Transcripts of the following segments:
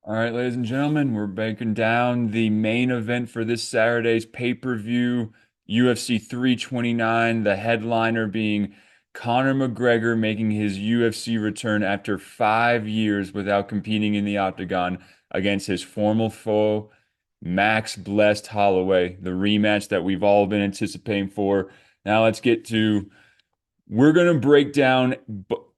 All right, ladies and gentlemen, we're breaking down the main event for this Saturday's pay-per-view, UFC 329, the headliner being Conor McGregor making his UFC return after 5 years without competing in the Octagon against his former foe, Max Blessed Holloway, the rematch that we've all been anticipating for. Now let's get to we're going to break down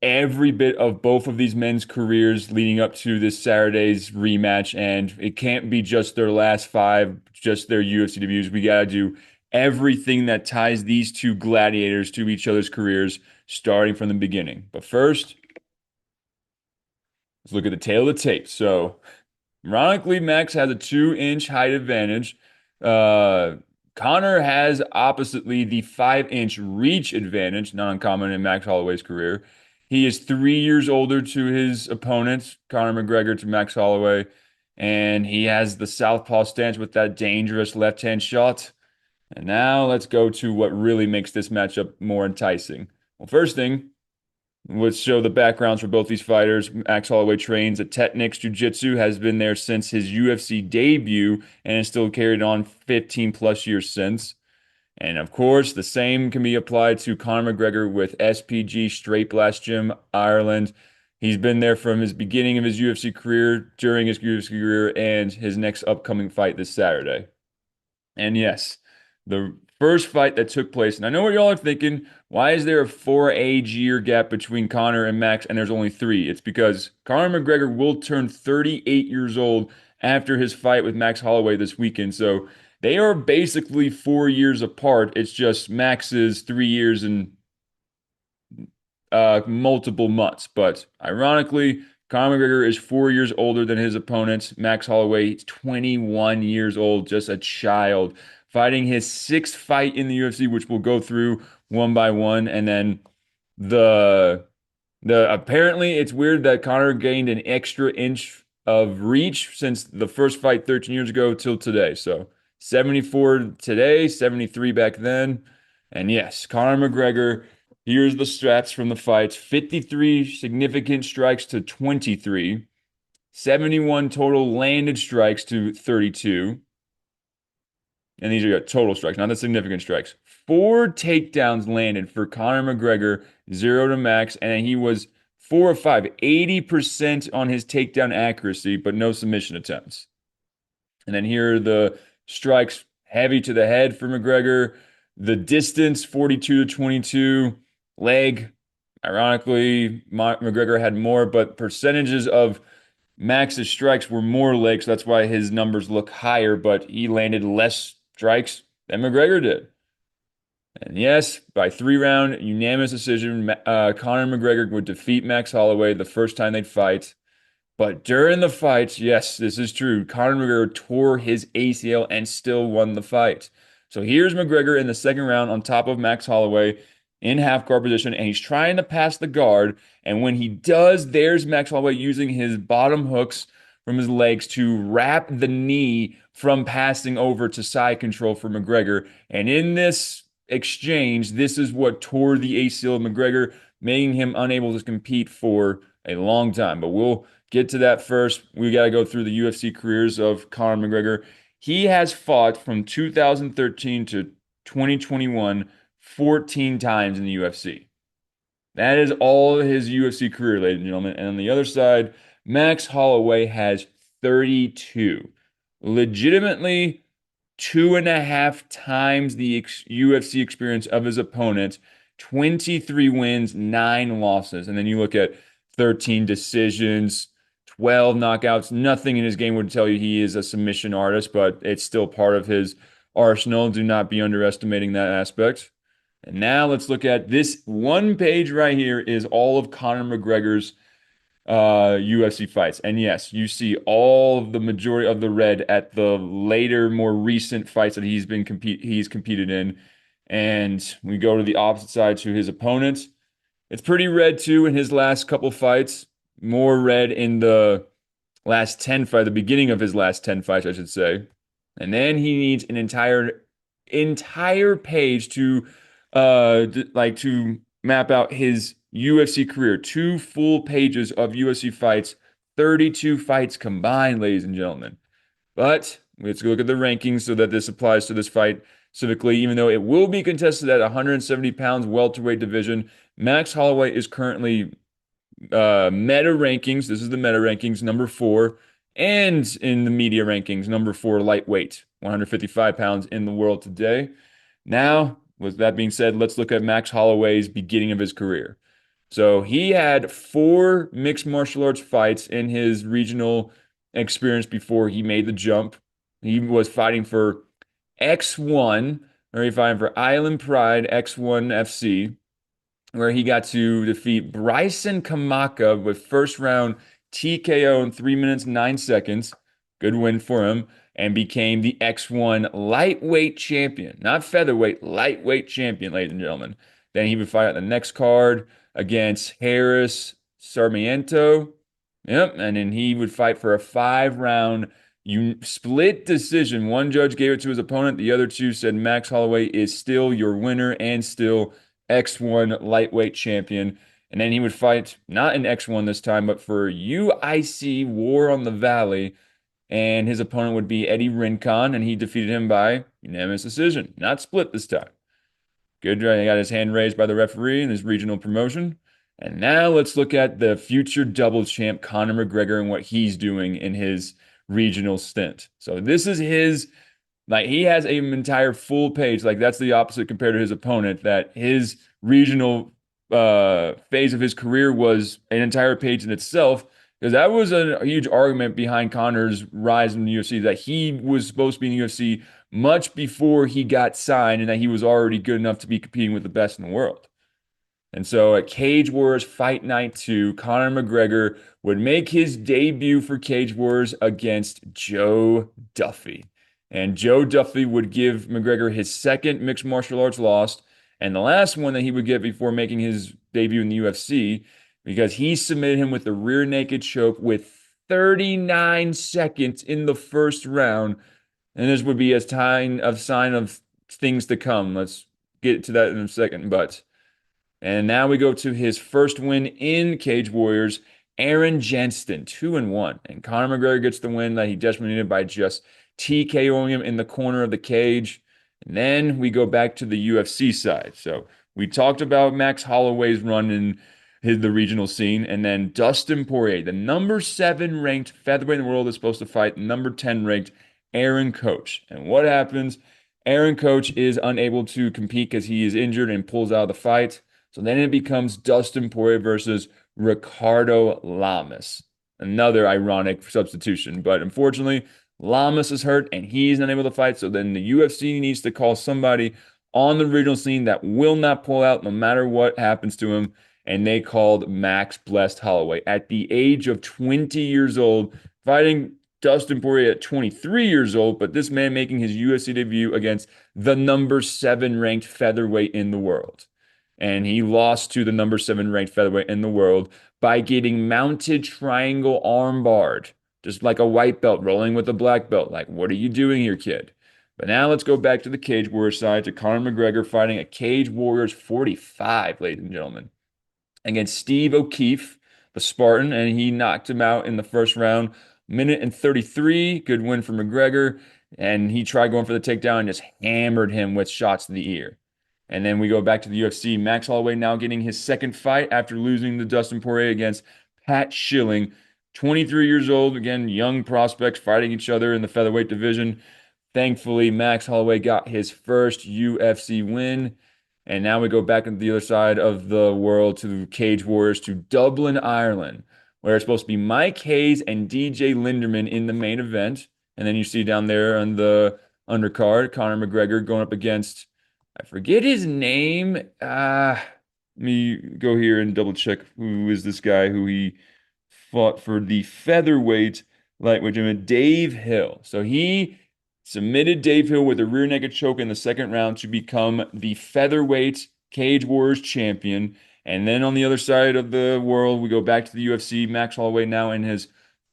every bit of both of these men's careers leading up to this Saturday's rematch. And it can't be just their last five, just their UFC debuts. We got to do everything that ties these two gladiators to each other's careers, starting from the beginning. But first, let's look at the tail of the tape. So, ironically, Max has a 2-inch height advantage. Uh, Connor has oppositely the 5-inch reach advantage, not uncommon in Max Holloway's career. He is 3 years older to his opponent, Conor McGregor to Max Holloway, and he has the southpaw stance with that dangerous left-hand shot. And now let's go to what really makes this matchup more enticing. Well, first thing, let's show the backgrounds for both these fighters. Max Holloway trains at Technics Jiu-Jitsu, has been there since his UFC debut, and has still carried on 15 plus years since. And of course, the same can be applied to Conor McGregor with SPG Straight Blast Gym, Ireland. He's been there from his beginning of his UFC career, during his UFC career, and his next upcoming fight this Saturday. And yes, the first fight that took place, and I know what y'all are thinking, why is there a 4 age year gap between Conor and Max and there's only three? It's because Conor McGregor will turn 38 years old after his fight with Max Holloway this weekend. So they are basically 4 years apart. It's just Max is 3 years and multiple months. But ironically, Conor McGregor is 4 years older than his opponent. Max Holloway is 21 years old, just a child, fighting his sixth fight in the UFC, which we'll go through one by one. And then the the apparently it's weird that Conor gained an extra inch of reach since the first fight 13 years ago till today. So 74 today, 73 back then. And yes, Conor McGregor, here's the stats from the fights: 53 significant strikes to 23, 71 total landed strikes to 32. And these are your total strikes, not the significant strikes. Four takedowns landed for Conor McGregor, zero to Max, and he was 4 of 5, 80% on his takedown accuracy, but no submission attempts. And then here are the strikes: heavy to the head for McGregor, the distance 42 to 22, leg. Ironically, McGregor had more, but percentages of Max's strikes were more leg, so that's why his numbers look higher, but he landed less strikes than McGregor did. And yes, by 3 round unanimous decision, Conor McGregor would defeat Max Holloway the first time they'd fight. But during the fights, yes, this is true. Conor McGregor tore his ACL and still won the fight. So here's McGregor in the second round on top of Max Holloway in half guard position, and he's trying to pass the guard. And when he does, there's Max Holloway using his bottom hooks from his legs to wrap the knee from passing over to side control for McGregor. And in this exchange, this is what tore the ACL of McGregor, making him unable to compete for a long time. But we'll get to that first. We got to go through the UFC careers of Conor McGregor. He has fought from 2013 to 2021 14 times in the UFC. That is all his UFC career, ladies and gentlemen. And on the other side, Max Holloway has 32. Legitimately 2.5 times the UFC experience of his opponent, 23 wins, 9 losses. And then you look at 13 decisions, 12 knockouts. Nothing in his game would tell you he is a submission artist, but it's still part of his arsenal. Do not be underestimating that aspect. And now let's look at this one page right here is all of Conor McGregor's UFC fights. And yes, you see all of the majority of the red at the later, more recent fights that he's competed in. And we go to the opposite side to his opponent. It's pretty red too in his last couple fights. More red in the last 10 fight, the beginning of his last 10 fights, I should say. And then he needs an entire page to to map out his UFC career. 2 full pages of UFC fights, 32 fights combined, ladies and gentlemen. But let's go look at the rankings so that this applies to this fight specifically. Even though it will be contested at 170 pounds welterweight division, Max Holloway is currently meta rankings. This is the meta rankings, number four, and in the media rankings, number four lightweight, 155 pounds in the world today. Now, with that being said, let's look at Max Holloway's beginning of his career. So he had four mixed martial arts fights in his regional experience before he made the jump. He was fighting for X1, or he fighting for Island Pride X1 FC, where he got to defeat Bryson Kamaka with first round TKO in 3 minutes, 9 seconds. Good win for him, and became the X1 lightweight champion, not featherweight, lightweight champion, ladies and gentlemen. Then he would fight on the next card against Harris Sarmiento. Yep, and then he would fight for a 5 round split decision. One judge gave it to his opponent. The other two said Max Holloway is still your winner and still X1 lightweight champion. And then he would fight not in X1 this time, but for UIC War on the Valley. And his opponent would be Eddie Rincon, and he defeated him by unanimous decision, not split this time. Good, right? He got his hand raised by the referee in his regional promotion. And now let's look at the future doubles champ, Conor McGregor, and what he's doing in his regional stint. So this is his, like, he has an entire full page. Like, that's the opposite compared to his opponent, that his regional phase of his career was an entire page in itself. Because that was a huge argument behind Conor's rise in the UFC, that he was supposed to be in the UFC much before he got signed and that he was already good enough to be competing with the best in the world. And so at Cage Wars Fight Night 2, Conor McGregor would make his debut for Cage Wars against Joe Duffy. And Joe Duffy would give McGregor his second mixed martial arts loss and the last one that he would get before making his debut in the UFC, because he submitted him with a rear naked choke with 39 seconds in the first round. And this would be a sign of things to come. Let's get to that in a second. And now we go to his first win in Cage Warriors, Aaron Jenston, 2-1. And Conor McGregor gets the win that he desperately needed by just TKOing him in the corner of the cage. And then we go back to the UFC side. So we talked about Max Holloway's run in the regional scene, and then Dustin Poirier, the number 7 ranked featherweight in the world, is supposed to fight number 10 ranked Aaron Coach. And what happens? Aaron Coach is unable to compete because he is injured and pulls out of the fight. So then it becomes Dustin Poirier versus Ricardo Lamas. Another ironic substitution, but unfortunately, Lamas is hurt and he's not able to fight. So then the UFC needs to call somebody on the regional scene that will not pull out no matter what happens to him. And they called Max Blessed Holloway at the age of 20 years old, fighting Dustin Poirier at 23 years old, but this man making his UFC debut against the number 7 ranked featherweight in the world. And he lost to the number 7 ranked featherweight in the world by getting mounted triangle arm barred, just like a white belt rolling with a black belt. Like, what are you doing here, kid? But now let's go back to the Cage Warriors side, to Conor McGregor fighting at Cage Warriors 45, ladies and gentlemen, against Steve O'Keefe, the Spartan, and he knocked him out in the first round, minute and 33. Good win for McGregor. And he tried going for the takedown and just hammered him with shots to the ear. And then we go back to the UFC. Max Holloway now getting his second fight after losing to Dustin Poirier against Pat Schilling. 23 years old, again, young prospects fighting each other in the featherweight division. Thankfully, Max Holloway got his first UFC win. And now we go back on the other side of the world to Cage Warriors, to Dublin, Ireland, where it's supposed to be Mike Hayes and DJ Linderman in the main event. And then you see down there on the undercard, Conor McGregor going up against, I forget his name. Let me go here and double check who is this guy who he fought for the featherweight lightweight gentleman, Dave Hill. So he submitted Dave Hill with a rear naked choke in the second round to become the featherweight Cage Warriors champion. And then on the other side of the world, we go back to the UFC. Max Holloway now in his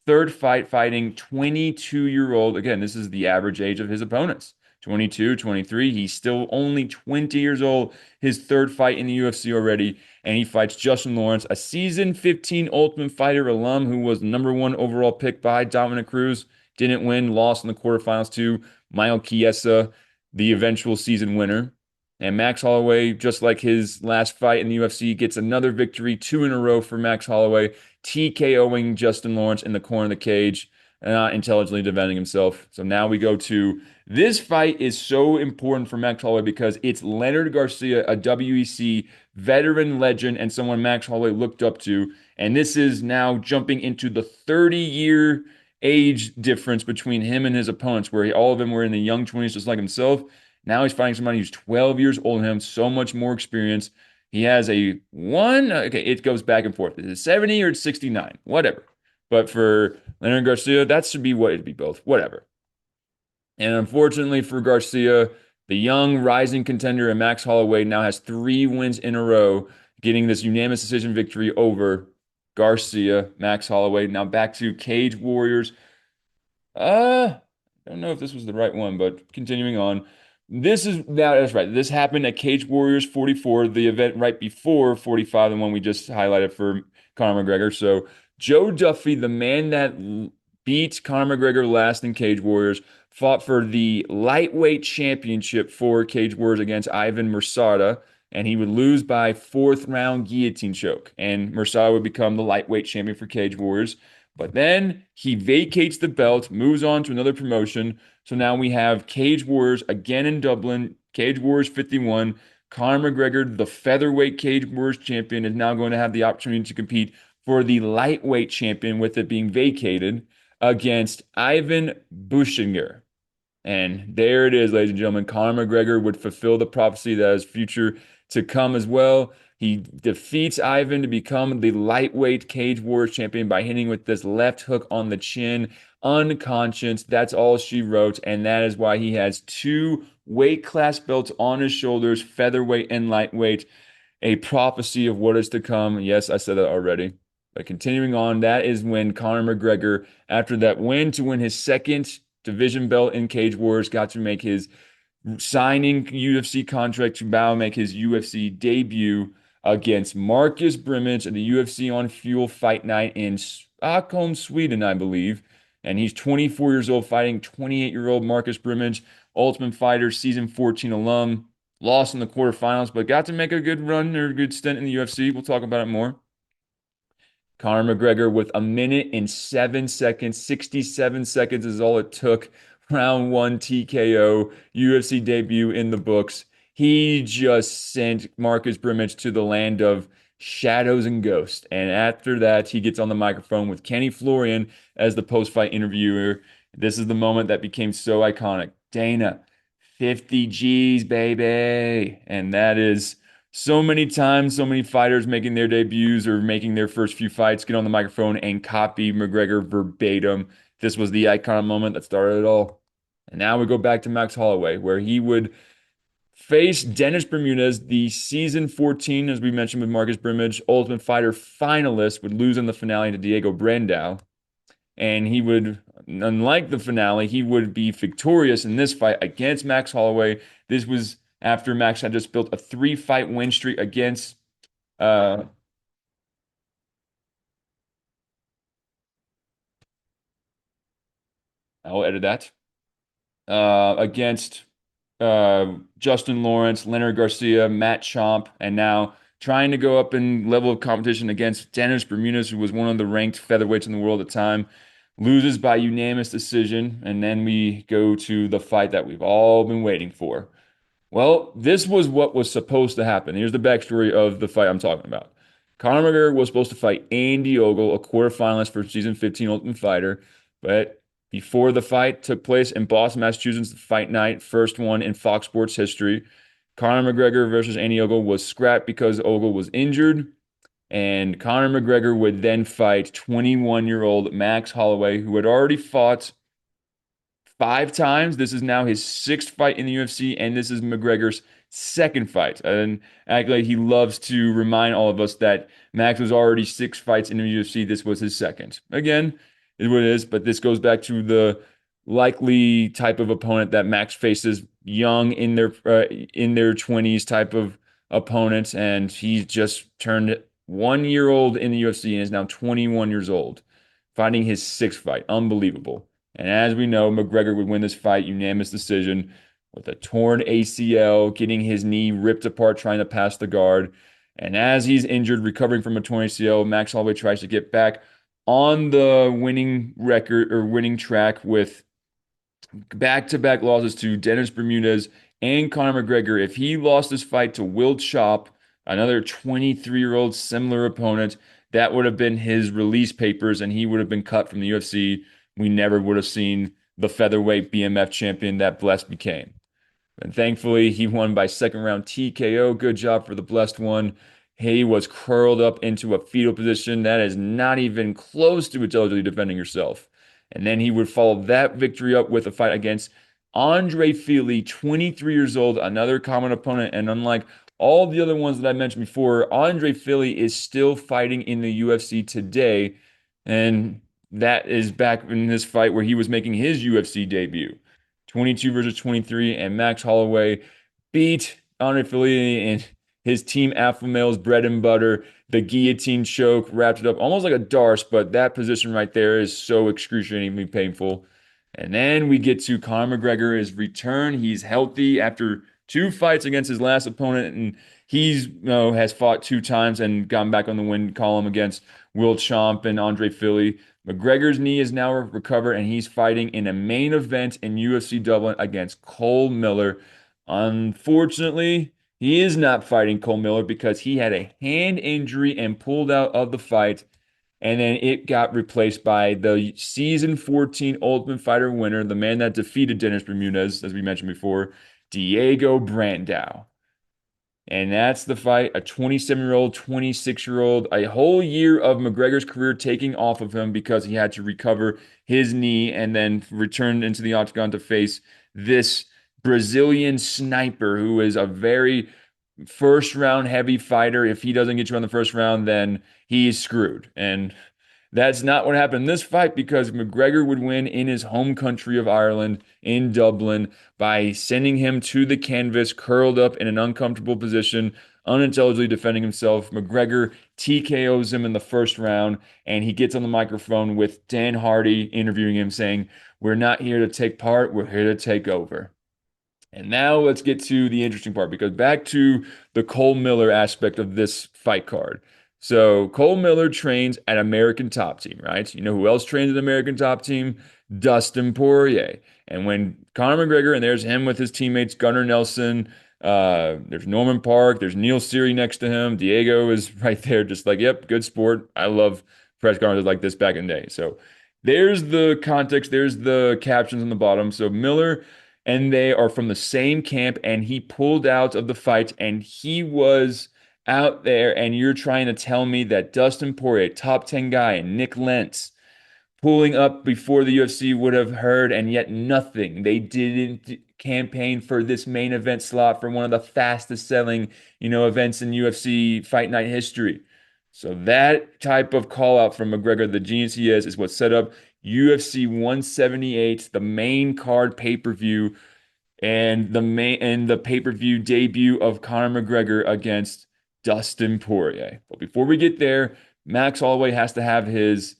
third fight, fighting 22-year-old. Again, this is the average age of his opponents. 22, 23. He's still only 20 years old. His third fight in the UFC already. And he fights Justin Lawrence, a season 15 Ultimate Fighter alum who was the number one overall pick by Dominic Cruz. Didn't win, lost in the quarterfinals to Mael Chiesa, the eventual season winner. And Max Holloway, just like his last fight in the UFC, gets another victory, two in a row for Max Holloway, TKOing Justin Lawrence in the corner of the cage, not intelligently defending himself. So now we go to this fight is so important for Max Holloway because it's Leonard Garcia, a WEC veteran legend and someone Max Holloway looked up to. And this is now jumping into the 30-year age difference between him and his opponents, where all of them were in the young 20s, just like himself. Now he's fighting somebody who's 12 years older than him, so much more experience. He has a one, okay, it goes back and forth. Is it 70 or it's 69? Whatever. But for Leonard Garcia, that should be what it'd be both. Whatever. And unfortunately for Garcia, the young rising contender and Max Holloway now has 3 wins in a row, getting this unanimous decision victory over Garcia, Max Holloway. Now back to Cage Warriors. I don't know if this was the right one, but continuing on. This is now that's right. This happened at Cage Warriors 44, the event right before 45, the one we just highlighted for Conor McGregor. So Joe Duffy, the man that beat Conor McGregor last in Cage Warriors, fought for the lightweight championship for Cage Warriors against Ivan Mersada, and he would lose by fourth round guillotine choke. And Mersada would become the lightweight champion for Cage Warriors. But then he vacates the belt, moves on to another promotion. So now we have Cage Warriors again in Dublin, Cage Warriors 51. Conor McGregor, the featherweight Cage Warriors champion, is now going to have the opportunity to compete for the lightweight champion with it being vacated against Ivan Bushinger. And there it is, ladies and gentlemen. Conor McGregor would fulfill the prophecy that is future to come as well. He defeats Ivan to become the lightweight Cage Warriors champion by hitting with this left hook on the chin, unconscious. That's all she wrote. And that is why he has 2 weight class belts on his shoulders, featherweight and lightweight, a prophecy of what is to come. Yes, I said that already. But continuing on, that is when Conor McGregor, after that win to win his second division belt in Cage Warriors, got to make his signing UFC contract to bow, make his UFC debut against Marcus Brimage at the UFC on Fuel Fight Night in Stockholm, Sweden, I believe. And he's 24 years old, fighting 28-year-old Marcus Brimage, Ultimate Fighter, season 14 alum. Lost in the quarterfinals, but got to make a good run or a good stint in the UFC. We'll talk about it more. Conor McGregor with 1 minute and 7 seconds, 67 seconds is all it took. Round one TKO, UFC debut in the books. He just sent Marcus Brimage to the land of shadows and ghosts. And after that, he gets on the microphone with Kenny Florian as the post-fight interviewer. This is the moment that became so iconic. Dana, 50 G's, baby. And that is so many times, so many fighters making their debuts or making their first few fights get on the microphone and copy McGregor verbatim. This was the iconic moment that started it all. And now we go back to Max Holloway, where he would face Dennis Bermudez, the season 14, as we mentioned with Marcus Brimage, Ultimate Fighter finalist, would lose in the finale to Diego Brandao. And he would, unlike the finale, he would be victorious in this fight against Max Holloway. This was after Max had just built a 3-fight win streak against uh I'll edit that. Against Justin Lawrence, Leonard Garcia, Matt Chomp, and now trying to go up in level of competition against Dennis Bermudez, who was one of the ranked featherweights in the world at the time. Loses by unanimous decision, and then we go to the fight that we've all been waiting for. Well, this was what was supposed to happen. Here's the backstory of the fight I'm talking about. Conor McGregor was supposed to fight Andy Ogle, a quarterfinalist for season 15 Ultimate Fighter, but before the fight took place in Boston, Massachusetts, fight night, first one in Fox Sports history, Conor McGregor versus Andy Ogle was scrapped because Ogle was injured, and Conor McGregor would then fight 21-year-old Max Holloway, who had already fought 5 times. This is now his sixth fight in the UFC, and this is McGregor's second fight. And actually, he loves to remind all of us that Max was already 6 fights in the UFC. This was his second. Again, is what it is, but this goes back to the likely type of opponent that Max faces young in their 20s type of opponent, and he's just turned 1 year old in the UFC and is now 21 years old, fighting his sixth fight. Unbelievable. And as we know, McGregor would win this fight unanimous decision with a torn ACL, getting his knee ripped apart trying to pass the guard. And as he's injured, recovering from a torn ACL, Max Holloway tries to get back on the winning record or winning track with back-to-back losses to Dennis Bermudez and Conor McGregor. If he lost this fight to Will Chop, another 23-year-old similar opponent, that would have been his release papers and he would have been cut from the UFC. We never would have seen the featherweight BMF champion that Bless became. And thankfully, he won by second round TKO. Good job for the blessed one. He was curled up into a fetal position. That is not even close to intelligently defending yourself. And then he would follow that victory up with a fight against Andre Fili, 23 years old, another common opponent. And unlike all the other ones that I mentioned before, Andre Fili is still fighting in the UFC today. And that is back in this fight where he was making his UFC debut. 22 versus 23, and Max Holloway beat Andre Fili and his team alpha male's bread and butter. The guillotine choke wrapped it up almost like a darce, but that position right there is so excruciatingly painful. And then we get to Conor McGregor's return. He's healthy after two fights against his last opponent, and he's has fought two times and gotten back on the win column against Will Chomp and Andre Fili. McGregor's knee is now recovered, and he's fighting in a main event in UFC Dublin against Cole Miller. Unfortunately, he is not fighting Cole Miller because he had a hand injury and pulled out of the fight. And then it got replaced by the season 14 Ultimate Fighter winner, the man that defeated Dennis Bermudez, as we mentioned before, Diego Brandao. And that's the fight. A 27-year-old, 26-year-old, a whole year of McGregor's career taking off of him because he had to recover his knee and then returned into the octagon to face this Brazilian sniper who is a very first round heavy fighter. If he doesn't get you on the first round, then he's screwed. And that's not what happened in this fight because McGregor would win in his home country of Ireland, in Dublin, by sending him to the canvas, curled up in an uncomfortable position, unintelligently defending himself. McGregor TKOs him in the first round, and he gets on the microphone with Dan Hardy interviewing him, saying, "We're not here to take part, we're here to take over." And now let's get to the interesting part because back to the Cole Miller aspect of this fight card. So Cole Miller trains at American Top Team, right? You know who else trains at American Top Team? Dustin Poirier. And when Conor McGregor, and there's him with his teammates, Gunnar Nelson, there's Norman Park, there's Neil Seery next to him. Diego is right there, just like, yep, good sport. I love press conferences like this back in the day. So there's the context, there's the captions on the bottom. So Miller and they are from the same camp, and he pulled out of the fight, and he was out there, and you're trying to tell me that Dustin Poirier, top 10 guy, and Nick Lentz pulling up before the UFC would have heard, and yet nothing. They didn't campaign for this main event slot for one of the fastest selling, events in UFC fight night history. So that type of call out from McGregor, the genius he is what set up UFC 178, the main card pay-per-view, and the pay-per-view debut of Conor McGregor against Dustin Poirier. But before we get there, Max Holloway has to have his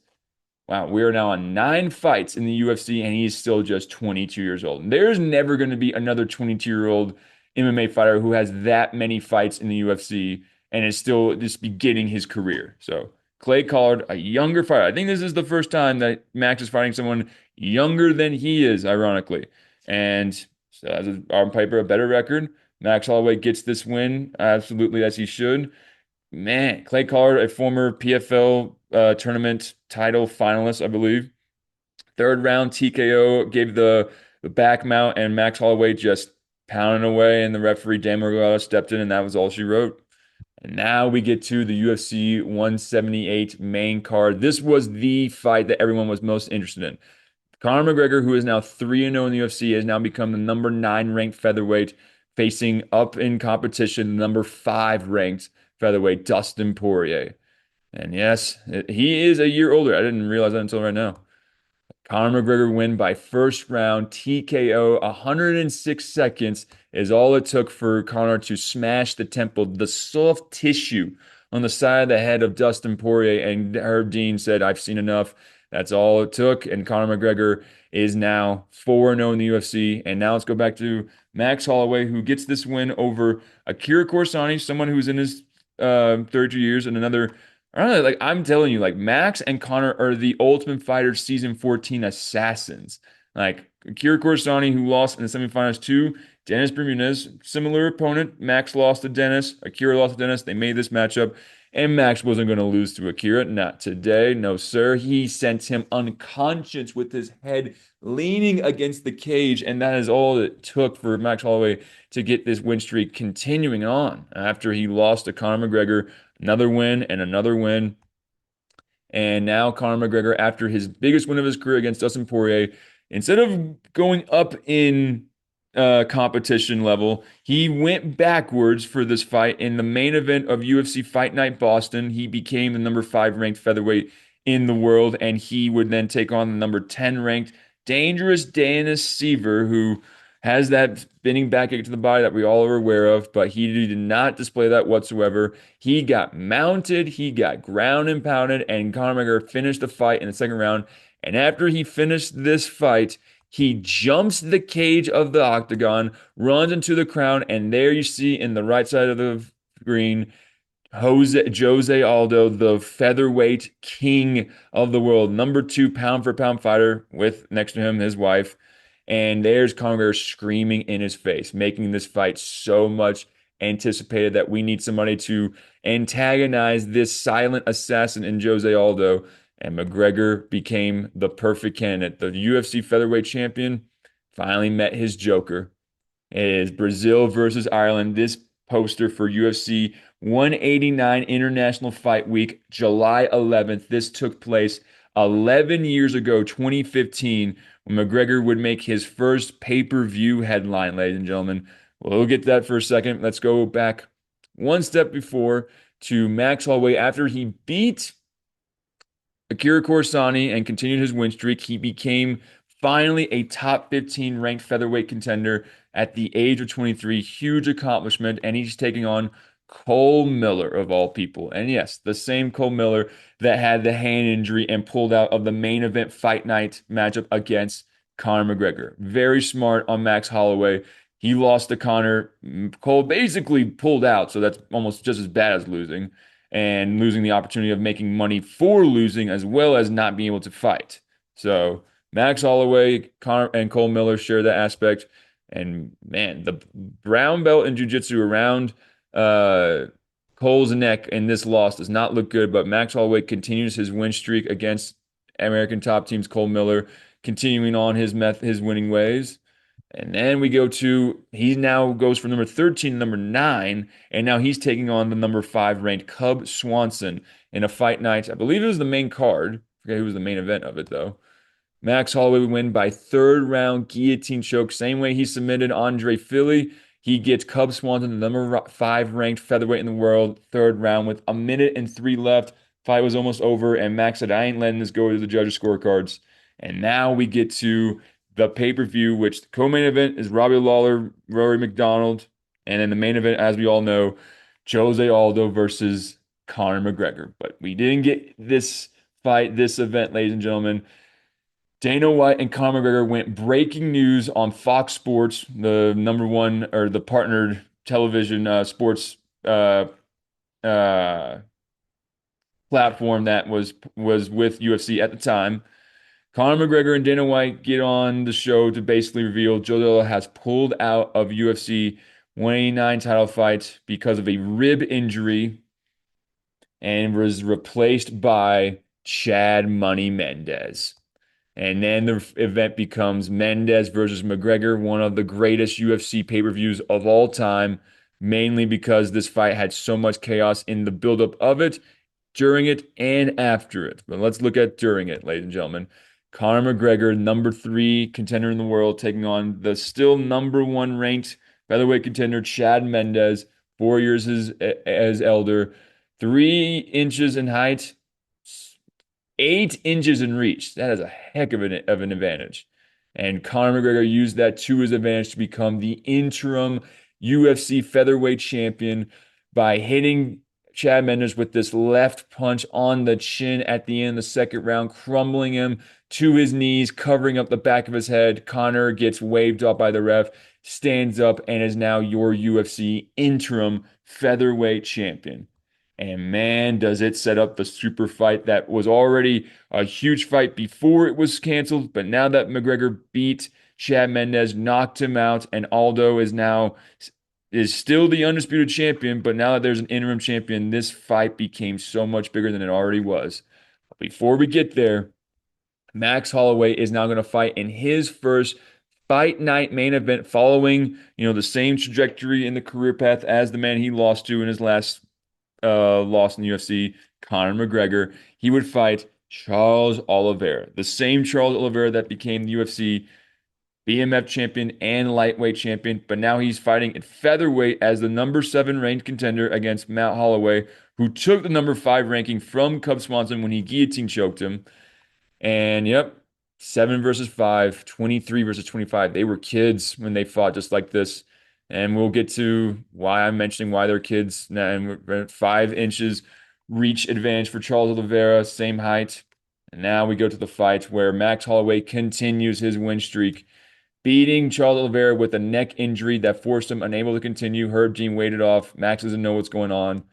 wow, we are now on 9 fights in the UFC, and he's still just 22 years old. And there's never going to be another 22-year-old MMA fighter who has that many fights in the UFC and is still just beginning his career. So Clay Collard, a younger fighter. I think this is the first time that Max is fighting someone younger than he is, ironically. And so as on paper, a better record. Max Holloway gets this win, absolutely as he should. Man, Clay Collard, a former PFL tournament title finalist, I believe. Third round TKO gave the back mount, and Max Holloway just pounding away, and the referee Dan Murgata stepped in, and that was all she wrote. And now we get to the UFC 178 main card. This was the fight that everyone was most interested in. Conor McGregor, who is now 3-0 in the UFC, has now become the number 9 ranked featherweight, facing up in competition, number 5 ranked featherweight, Dustin Poirier. And yes, he is a year older. I didn't realize that until right now. Conor McGregor win by first round TKO. 106 seconds is all it took for Conor to smash the temple, the soft tissue on the side of the head of Dustin Poirier. And Herb Dean said, I've seen enough. That's all it took. And Conor McGregor is now 4-0 in the UFC. And now let's go back to Max Holloway, who gets this win over Akira Corsani, someone who's in his 32 years, and another. I don't know, like I'm telling you, like Max and Connor are the Ultimate Fighter season 14 assassins. Like Akira Corsani, who lost in the semifinals to Dennis Bermudez, similar opponent. Max lost to Dennis, Akira lost to Dennis. They made this matchup, and Max wasn't going to lose to Akira. Not today, no sir. He sent him unconscious with his head leaning against the cage, and that is all it took for Max Holloway to get this win streak continuing on after he lost to Conor McGregor. Another win and another win. And now Conor McGregor, after his biggest win of his career against Dustin Poirier, instead of going up in competition level, he went backwards for this fight. In the main event of UFC Fight Night Boston, he became the number 5 ranked featherweight in the world, and he would then take on the number 10 ranked dangerous Dennis Seaver, who has that spinning backache to the body that we all are aware of, but he did not display that whatsoever. He got mounted, he got ground and pounded, and Conor McGregor finished the fight in the second round. And after he finished this fight, he jumps the cage of the octagon, runs into the crowd, and there you see in the right side of the green Jose Aldo, the featherweight king of the world, number 2 pound for pound fighter, with next to him his wife. And there's Conor screaming in his face, making this fight so much anticipated that we need somebody to antagonize this silent assassin in Jose Aldo. And McGregor became the perfect candidate. The UFC featherweight champion finally met his Joker. It is Brazil versus Ireland. This poster for UFC 189 International Fight Week, July 11th. This took place 11 years ago, 2015, when McGregor would make his first pay-per-view headline, ladies and gentlemen. We'll get to that for a second. Let's go back one step before to Max Holloway. After he beat Akira Corsani and continued his win streak, he became finally a top 15 ranked featherweight contender at the age of 23. Huge accomplishment, and he's taking on Cole Miller of all people. And yes, the same Cole Miller that had the hand injury and pulled out of the main event fight night matchup against Conor McGregor. Very smart on Max Holloway. He lost to Conor. Cole basically pulled out, so that's almost just as bad as losing and losing the opportunity of making money for losing as well as not being able to fight. So Max Holloway, Conor, and Cole Miller share that aspect. And man, the brown belt in jiu-jitsu around uh, Cole's neck in this loss does not look good, but Max Holloway continues his win streak against American top teams. Cole Miller continuing on his winning ways. And then we go to, he now goes from number 13 to number 9, and now he's taking on the number 5 ranked Cub Swanson in a fight night. I believe it was the main card. I forget who was the main event of it, though. Max Holloway would win by third round guillotine choke. Same way he submitted Andre Philly. He gets Cub Swanson, the number 5 ranked featherweight in the world, third round with a minute and 3 left. Fight was almost over, and Max said, I ain't letting this go to the judges' scorecards. And now we get to the pay-per-view, which the co-main event is Robbie Lawler, Rory McDonald, and then the main event, as we all know, Jose Aldo versus Conor McGregor. But we didn't get this fight, this event, ladies and gentlemen. Dana White and Conor McGregor went breaking news on Fox Sports, the number one or the partnered television sports uh, platform that was with UFC at the time. Conor McGregor and Dana White get on the show to basically reveal Joe Dilla has pulled out of UFC 189 title fight because of a rib injury and was replaced by Chad Money Mendez. And then the event becomes Mendez versus McGregor, one of the greatest UFC pay-per-views of all time, mainly because this fight had so much chaos in the buildup of it, during it, and after it. But let's look at during it, ladies and gentlemen. Conor McGregor, number 3 contender in the world, taking on the still number 1 ranked featherweight contender, Chad Mendez, 4 years as elder, 3 inches in height, 8 inches in reach. That is a heck of an advantage. And Conor McGregor used that to his advantage to become the interim UFC featherweight champion by hitting Chad Mendes with this left punch on the chin at the end of the second round, crumbling him to his knees, covering up the back of his head. Conor gets waved off by the ref, stands up, and is now your UFC interim featherweight champion. And man, does it set up the super fight that was already a huge fight before it was canceled. But now that McGregor beat Chad Mendes, knocked him out, and Aldo is still the undisputed champion. But now that there's an interim champion, this fight became so much bigger than it already was. Before we get there, Max Holloway is now going to fight in his first fight night main event following, the same trajectory in the career path as the man he lost to in his last lost in the UFC, Conor McGregor. He would fight Charles Oliveira, the same Charles Oliveira that became the UFC BMF champion and lightweight champion, but now he's fighting at featherweight as the number 7 ranked contender against Matt Holloway, who took the number 5 ranking from Cub Swanson when he guillotine choked him. And yep, 7 versus 5, 23 versus 25. They were kids when they fought just like this. And we'll get to why I'm mentioning why they're kids. And we're at 5 inches reach advantage for Charles Oliveira, same height. And now we go to the fight where Max Holloway continues his win streak, beating Charles Oliveira with a neck injury that forced him unable to continue. Herb Dean waited off. Max doesn't know what's going on,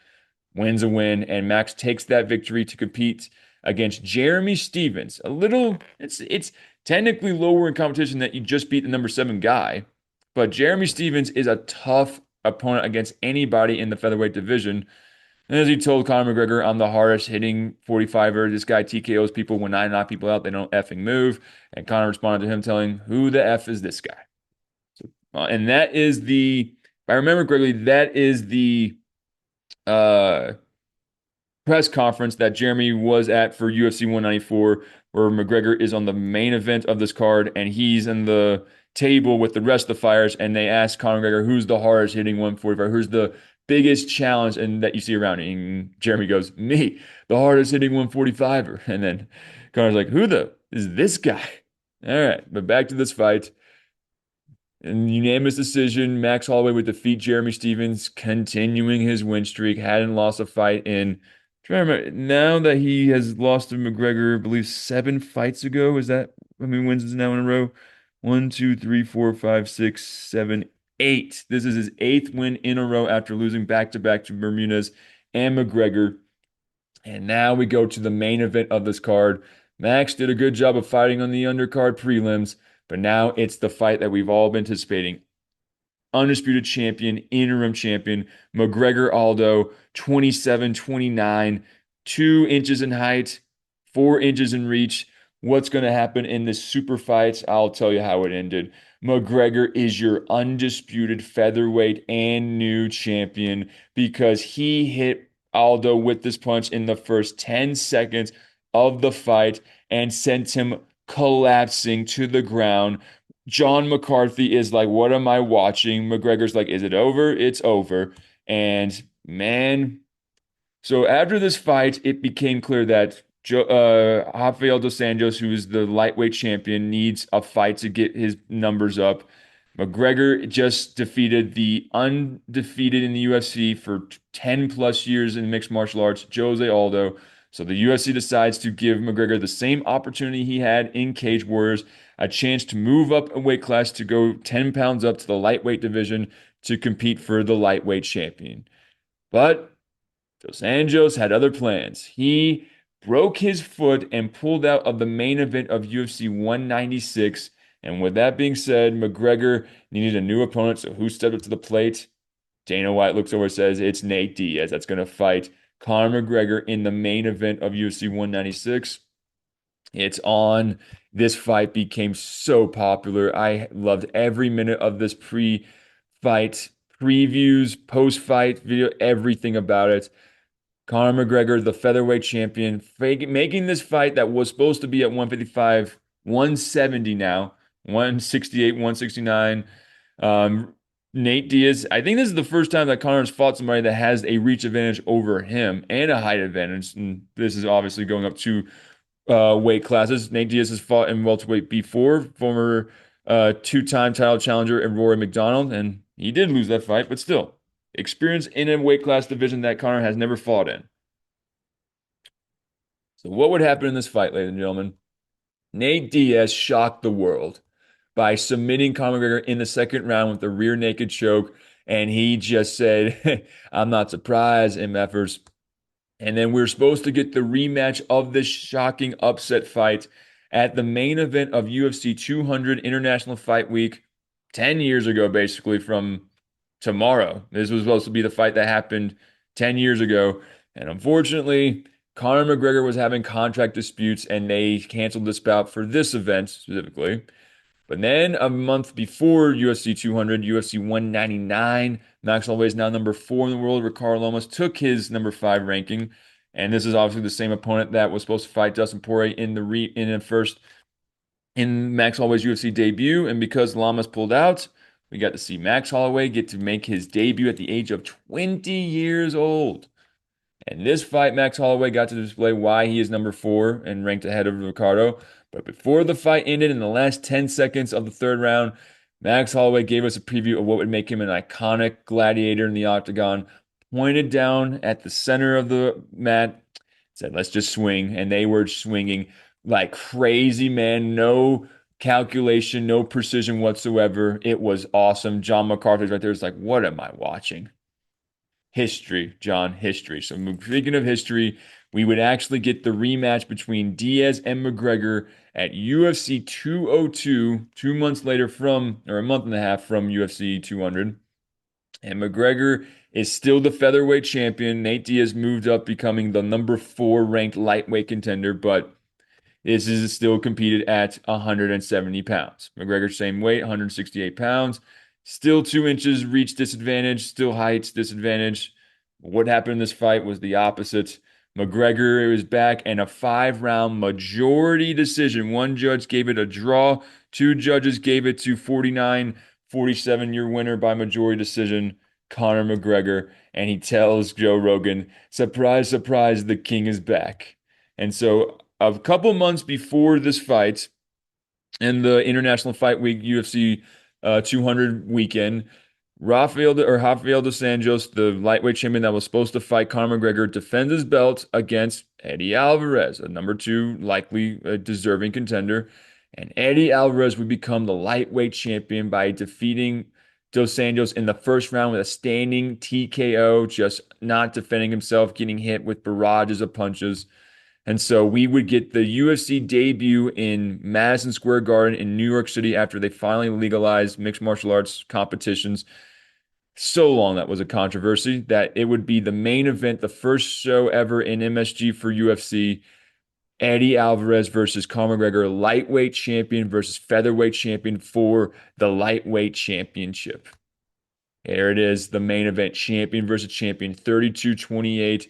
wins a win, and Max takes that victory to compete against Jeremy Stephens. It's technically lower in competition that you just beat the number 7 guy, but Jeremy Stephens is a tough opponent against anybody in the featherweight division. And as he told Conor McGregor, I'm the hardest hitting 45er. This guy TKOs people when I knock people out. They don't effing move. And Conor responded to him telling, who the F is this guy? So, and that is if I remember correctly, that is the uh, press conference that Jeremy was at for UFC 194, where McGregor is on the main event of this card and he's in the table with the rest of the fighters. And they asked Conor McGregor, who's the hardest hitting 145? Who's the biggest challenge and that you see around? And Jeremy goes, me, the hardest hitting 145er. And then Conor's like, who the is this guy? All right, but back to this fight. In unanimous decision, Max Holloway would defeat Jeremy Stephens, continuing his win streak. Hadn't lost a fight in. Trying to remember now that he has lost to McGregor, I believe 7 fights ago. Is that how many wins is now in a row? One, two, three, four, five, six, seven, 8. This is his 8th win in a row after losing back to back to Bermudez and McGregor. And now we go to the main event of this card. Max did a good job of fighting on the undercard prelims, but now it's the fight that we've all been anticipating. Undisputed champion, interim champion, McGregor Aldo, 27-29, 2 inches in height, 4 inches in reach. What's going to happen in this super fight? I'll tell you how it ended. McGregor is your undisputed featherweight and new champion because he hit Aldo with this punch in the first 10 seconds of the fight and sent him collapsing to the ground. John McCarthy is like, what am I watching? McGregor's like, is it over? It's over. And man, so after this fight, it became clear that Rafael dos Anjos, who is the lightweight champion, needs a fight to get his numbers up. McGregor just defeated the undefeated in the UFC for 10 plus years in mixed martial arts, Jose Aldo. So the UFC decides to give McGregor the same opportunity he had in Cage Warriors, a chance to move up a weight class to go 10 pounds up to the lightweight division to compete for the lightweight champion. But Dos Anjos had other plans. He broke his foot and pulled out of the main event of UFC 196. And with that being said, McGregor needed a new opponent. So who stepped up to the plate? Dana White looks over and says it's Nate Diaz that's going to fight Conor McGregor in the main event of UFC 196. It's on. This fight became so popular. I loved every minute of this pre-fight previews, post-fight video, everything about it. Conor McGregor, the featherweight champion, making this fight that was supposed to be at 155, 170 now, 168, 169. Nate Diaz, I think this is the first time that Conor has fought somebody that has a reach advantage over him and a height advantage. And this is obviously going up to weight classes. Nate Diaz has fought in welterweight before, former two-time title challenger and Rory McDonald, and he did lose that fight, but still, experience in a weight class division that Conor has never fought in. So what would happen in this fight, ladies and gentlemen? Nate Diaz shocked the world by submitting Conor McGregor in the second round with a rear naked choke, and he just said, "I'm not surprised, MFers." And then we're supposed to get the rematch of this shocking upset fight at the main event of UFC 200 International Fight Week 10 years ago, basically, from tomorrow. This was supposed to be the fight that happened 10 years ago. And unfortunately, Conor McGregor was having contract disputes and they canceled this bout for this event specifically. But then a month before UFC 200, UFC 199, Max Holloway is now number four in the world. Ricardo Lomas took his number five ranking, and this is obviously the same opponent that was supposed to fight Dustin Poirier in the first in Max Holloway's UFC debut. And because Lamas pulled out, we got to see Max Holloway get to make his debut at the age of 20 years old. And this fight, Max Holloway got to display why he is number four and ranked ahead of Ricardo. But before the fight ended in the last 10 seconds of the third round, Max Holloway gave us a preview of what would make him an iconic gladiator in the octagon, pointed down at the center of the mat, said, "Let's just swing." And they were swinging like crazy, man. No calculation, no precision whatsoever. It was awesome. John McCarthy's right there. It's like, what am I watching? History, John, history. So speaking of history, we would actually get the rematch between Diaz and McGregor at UFC 202, 2 months later from, or a month and a half from UFC 200. And McGregor is still the featherweight champion. Nate Diaz moved up, becoming the number four ranked lightweight contender, but this is still competed at 170 pounds. McGregor, same weight, 168 pounds. Still 2 inches reach disadvantage, still height disadvantage. What happened in this fight was the opposite. McGregor was back and a 5 round majority decision. One judge gave it a draw, two judges gave it to 49-47. Your winner by majority decision, Conor McGregor. And he tells Joe Rogan, "Surprise, surprise, the king is back." And so a couple months before this fight, in the International Fight Week UFC 200 weekend, Rafael dos Anjos, the lightweight champion that was supposed to fight Conor McGregor, defends his belt against Eddie Alvarez, a number two likely deserving contender. And Eddie Alvarez would become the lightweight champion by defeating Dos Anjos in the first round with a standing TKO, just not defending himself, getting hit with barrages of punches. And so we would get the UFC debut in Madison Square Garden in New York City after they finally legalized mixed martial arts competitions. So long that was a controversy that it would be the main event, the first show ever in MSG for UFC. Eddie Alvarez versus Conor McGregor, lightweight champion versus featherweight champion for the lightweight championship. There it is, the main event, champion versus champion, 32-28.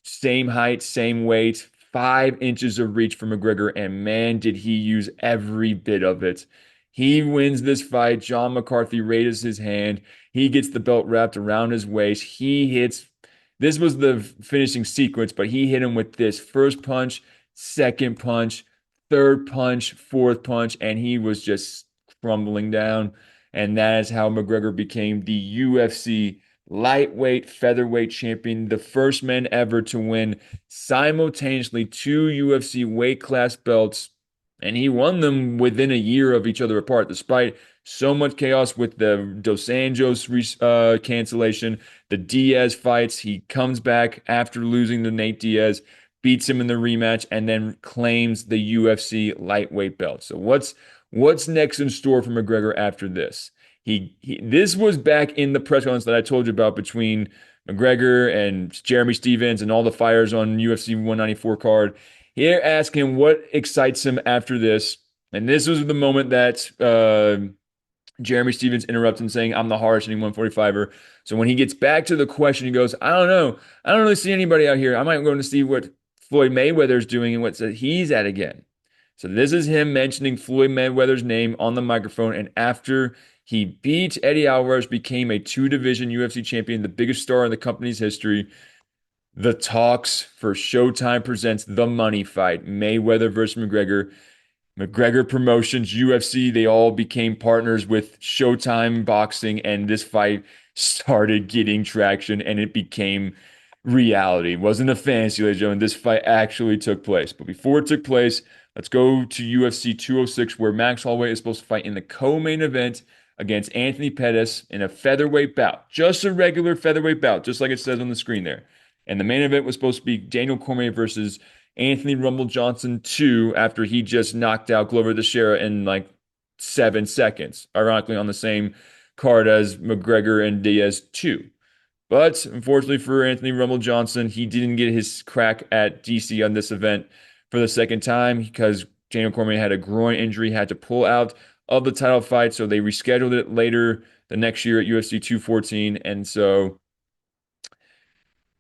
Same height, same weight, 5 inches of reach for McGregor, and man, did he use every bit of it. He wins this fight. John McCarthy raises his hand. He gets the belt wrapped around his waist. He hits. This was the finishing sequence, but he hit him with this first punch, second punch, third punch, fourth punch, and he was just crumbling down. And that is how McGregor became the UFC lightweight featherweight champion, the first man ever to win simultaneously two UFC weight class belts. And he won them within a year of each other apart, despite so much chaos with the Dos Anjos cancellation, the Diaz fights. He comes back after losing to Nate Diaz, beats him in the rematch, and then claims the UFC lightweight belt. So what's next in store for McGregor after this? This was back in the press conference that I told you about between McGregor and Jeremy Stevens and all the fires on UFC 194 card. Here asking what excites him after this. And this was the moment that Jeremy Stevens interrupts him saying, "I'm the hardest hitting 145er." So when he gets back to the question, he goes, "I don't know. I don't really see anybody out here. I might go to see what Floyd Mayweather's doing and what he's at again." So this is him mentioning Floyd Mayweather's name on the microphone. And after he beat Eddie Alvarez, became a two-division UFC champion, the biggest star in the company's history. The talks for Showtime presents The Money Fight, Mayweather versus McGregor. McGregor Promotions, UFC, they all became partners with Showtime Boxing, and this fight started getting traction and it became reality. It wasn't a fantasy, ladies and gentlemen. This fight actually took place. But before it took place, let's go to UFC 206, where Max Holloway is supposed to fight in the co-main event against Anthony Pettis in a featherweight bout. Just a regular featherweight bout, just like it says on the screen there. And the main event was supposed to be Daniel Cormier versus Anthony Rumble Johnson 2 after he just knocked out Glover Teixeira in like 7 seconds, ironically on the same card as McGregor and Diaz 2. But unfortunately for Anthony Rumble Johnson, he didn't get his crack at DC on this event for the second time because Daniel Cormier had a groin injury, had to pull out of the title fight. So they rescheduled it later the next year at UFC 214. And so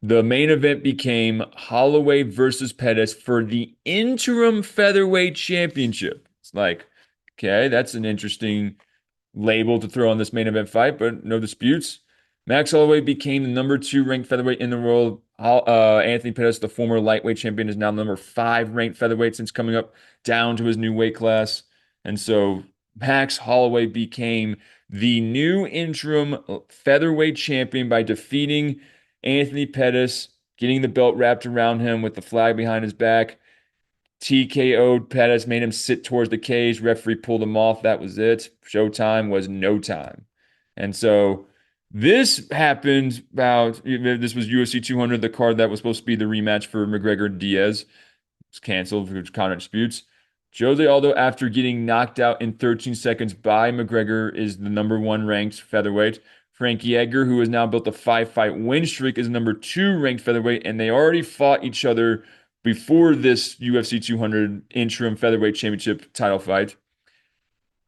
the main event became Holloway versus Pettis for the interim featherweight championship. It's like, okay, that's an interesting label to throw on this main event fight, but no disputes. Max Holloway became the number two ranked featherweight in the world. Anthony Pettis, the former lightweight champion, is now the number five ranked featherweight since coming up down to his new weight class. And so Max Holloway became the new interim featherweight champion by defeating Anthony Pettis, getting the belt wrapped around him with the flag behind his back. TKO'd Pettis, made him sit towards the cage. Referee pulled him off. That was it. Showtime was no time. And so this happened this was UFC 200, the card that was supposed to be the rematch for McGregor Diaz. It's canceled for counter disputes. Jose Aldo, after getting knocked out in 13 seconds by McGregor, is the number one ranked featherweight. Frankie Edgar, who has now built a five-fight win streak, is number two ranked featherweight, and they already fought each other before this UFC 200 interim featherweight championship title fight.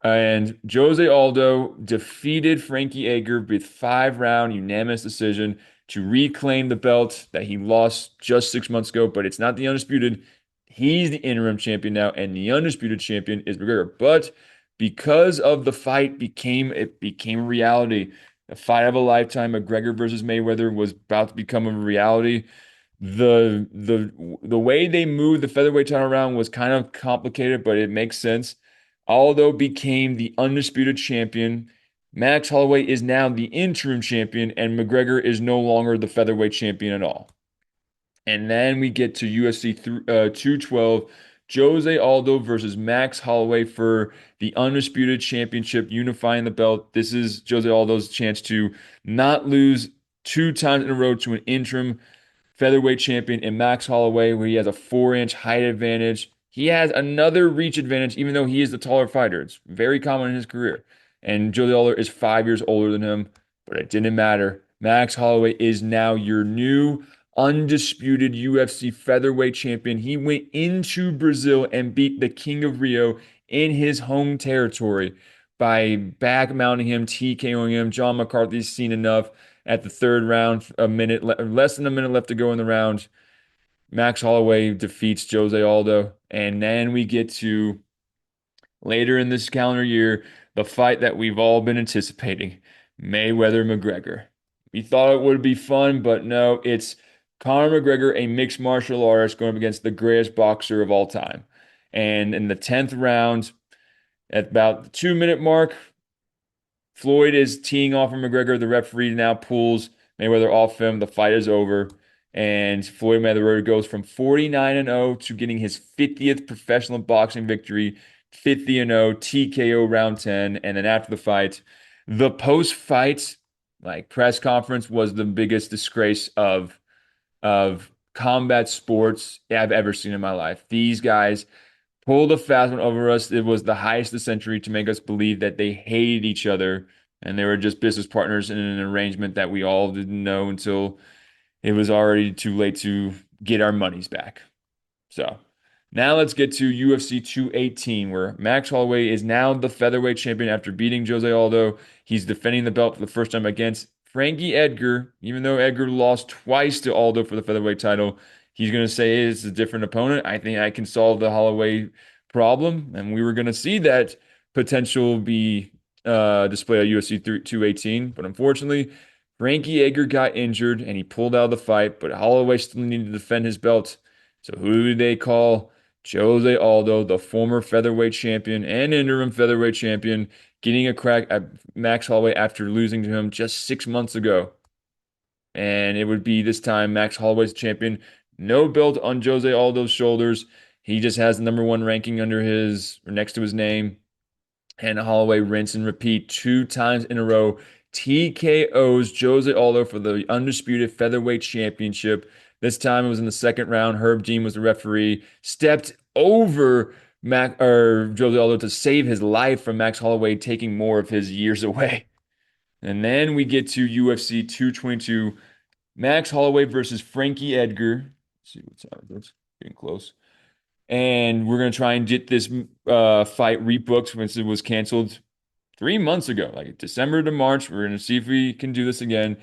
And Jose Aldo defeated Frankie Edgar with 5 round unanimous decision to reclaim the belt that he lost just 6 months ago, but it's not the undisputed. He's the interim champion now, and the undisputed champion is McGregor. But because of the fight became a reality. The fight of a lifetime, McGregor versus Mayweather, was about to become a reality. The way they moved the featherweight title around was kind of complicated, but it makes sense. Aldo became the undisputed champion. Max Holloway is now the interim champion, and McGregor is no longer the featherweight champion at all. And then we get to UFC 212, Jose Aldo versus Max Holloway for the undisputed championship, unifying the belt. This is Jose Aldo's chance to not lose 2 times in a row to an interim featherweight champion in Max Holloway, where he has a 4-inch height advantage. He has another reach advantage, even though he is the taller fighter. It's very common in his career. And Jose Aldo is 5 years older than him, but it didn't matter. Max Holloway is now your new undisputed UFC featherweight champion. He went into Brazil and beat the King of Rio in his home territory by back mounting him, TKOing him. John McCarthy's seen enough at the third round, less than a minute left to go in the round. Max Holloway defeats Jose Aldo. And then we get to later in this calendar year, the fight that we've all been anticipating, Mayweather McGregor. We thought it would be fun, but no, it's Conor McGregor, a mixed martial artist, going up against the greatest boxer of all time. And in the 10th round, at about the 2 minute mark, Floyd is teeing off from McGregor. The referee now pulls Mayweather off him. The fight is over. And Floyd Mayweather goes from 49-0 to getting his 50th professional boxing victory, 50-0, TKO round 10. And then after the fight, the post-fight press conference was the biggest disgrace of combat sports I've ever seen in my life. These guys pulled a fast one over us. It was the highest of the century to make us believe that they hated each other and they were just business partners in an arrangement that we all didn't know until it was already too late to get our monies back. So now let's get to UFC 218, where Max Holloway is now the featherweight champion after beating Jose Aldo. He's defending the belt for the first time against Frankie Edgar, even though Edgar lost twice to Aldo for the featherweight title. He's going to say it's a different opponent. I think I can solve the Holloway problem. And we were going to see that potential be displayed at UFC 218. But unfortunately, Frankie Edgar got injured and he pulled out of the fight, but Holloway still needed to defend his belt. So who did they call? Jose Aldo, the former featherweight champion and interim featherweight champion, getting a crack at Max Holloway after losing to him just 6 months ago. And it would be this time Max Holloway's champion. No belt on Jose Aldo's shoulders. He just has the number one ranking under his or next to his name. And Holloway rinse and repeat 2 times in a row. TKOs Jose Aldo for the undisputed featherweight championship. This time it was in the second round. Herb Dean was the referee. Stepped over Jose Aldo to save his life from Max Holloway taking more of his years away. And then we get to UFC 222. Max Holloway versus Frankie Edgar. Let's see what's out. That's getting close. And we're gonna try and get this fight rebooked since it was canceled 3 months ago, like December to March. We're gonna see if we can do this again.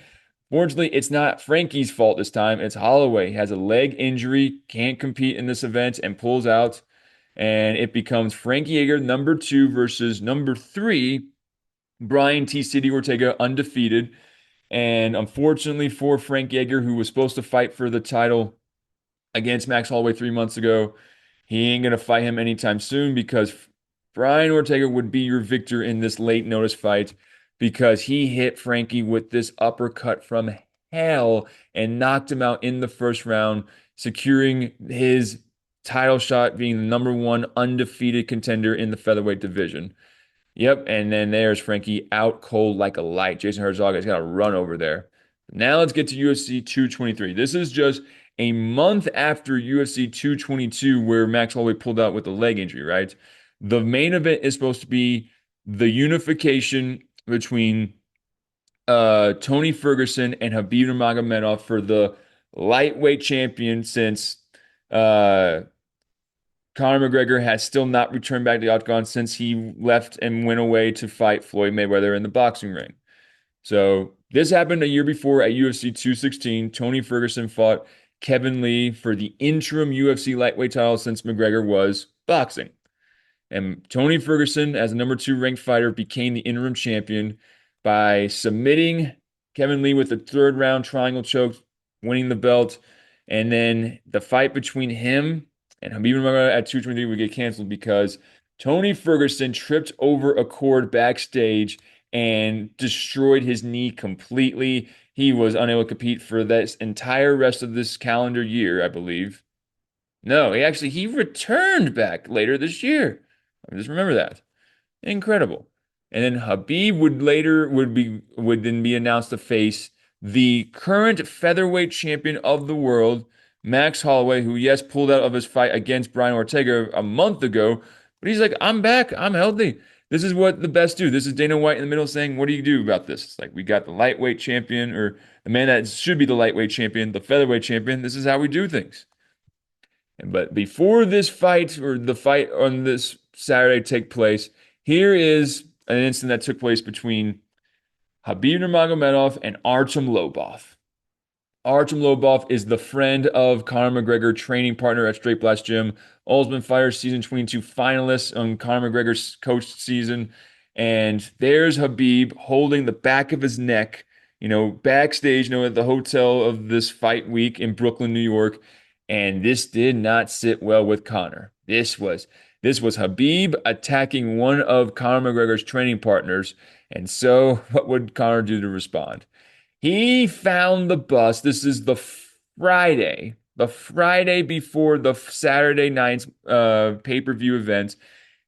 Fortunately, it's not Frankie's fault this time. It's Holloway. He has a leg injury, can't compete in this event, and pulls out. And it becomes Frankie Edgar number two versus number three, Brian T. City Ortega, undefeated. And unfortunately for Frank Edgar, who was supposed to fight for the title against Max Holloway 3 months ago, he ain't going to fight him anytime soon because Brian Ortega would be your victor in this late notice fight because he hit Frankie with this uppercut from hell and knocked him out in the first round, securing his title shot, being the number one undefeated contender in the featherweight division. Yep, and then there's Frankie out cold like a light. Jason Herzog has got to run over there. Now let's get to UFC 223. This is just a month after UFC 222, where Max Holloway pulled out with a leg injury, right? The main event is supposed to be the unification between Tony Ferguson and Khabib Nurmagomedov for the lightweight champion since uh, Conor McGregor has still not returned back to the Octagon since he left and went away to fight Floyd Mayweather in the boxing ring. So this happened a year before at UFC 216. Tony Ferguson fought Kevin Lee for the interim UFC lightweight title since McGregor was boxing. And Tony Ferguson, as the number two ranked fighter, became the interim champion by submitting Kevin Lee with a third round triangle choke, winning the belt. And then the fight between him and Khabib Nurmagomedov at 223 would get canceled because Tony Ferguson tripped over a cord backstage and destroyed his knee completely. He was unable to compete for this entire rest of this calendar year, I believe. No, he returned back later this year. Just remember that. Incredible. And then Khabib would then be announced to face the current featherweight champion of the world, Max Holloway, who yes pulled out of his fight against Brian Ortega a month ago, but he's like, I'm back, I'm healthy. This is what the best do. This is Dana White in the middle saying, what do you do about this? It's like we got the lightweight champion, or the man that should be the lightweight champion, the featherweight champion. This is how we do things. But before this fight or the fight on this Saturday take place, here is an incident that took place between Khabib Nurmagomedov and Artem Lobov. Artem Lobov is the friend of Conor McGregor, training partner at Straight Blast Gym, Ultimate Fighter Season 22 finalist on Conor McGregor's coached season. And there's Khabib holding the back of his neck, backstage, at the hotel of this fight week in Brooklyn, New York. And this did not sit well with Conor. This was Khabib attacking one of Conor McGregor's training partners. And so what would Conor do to respond? He found the bus. This is the Friday before the Saturday night's pay-per-view event.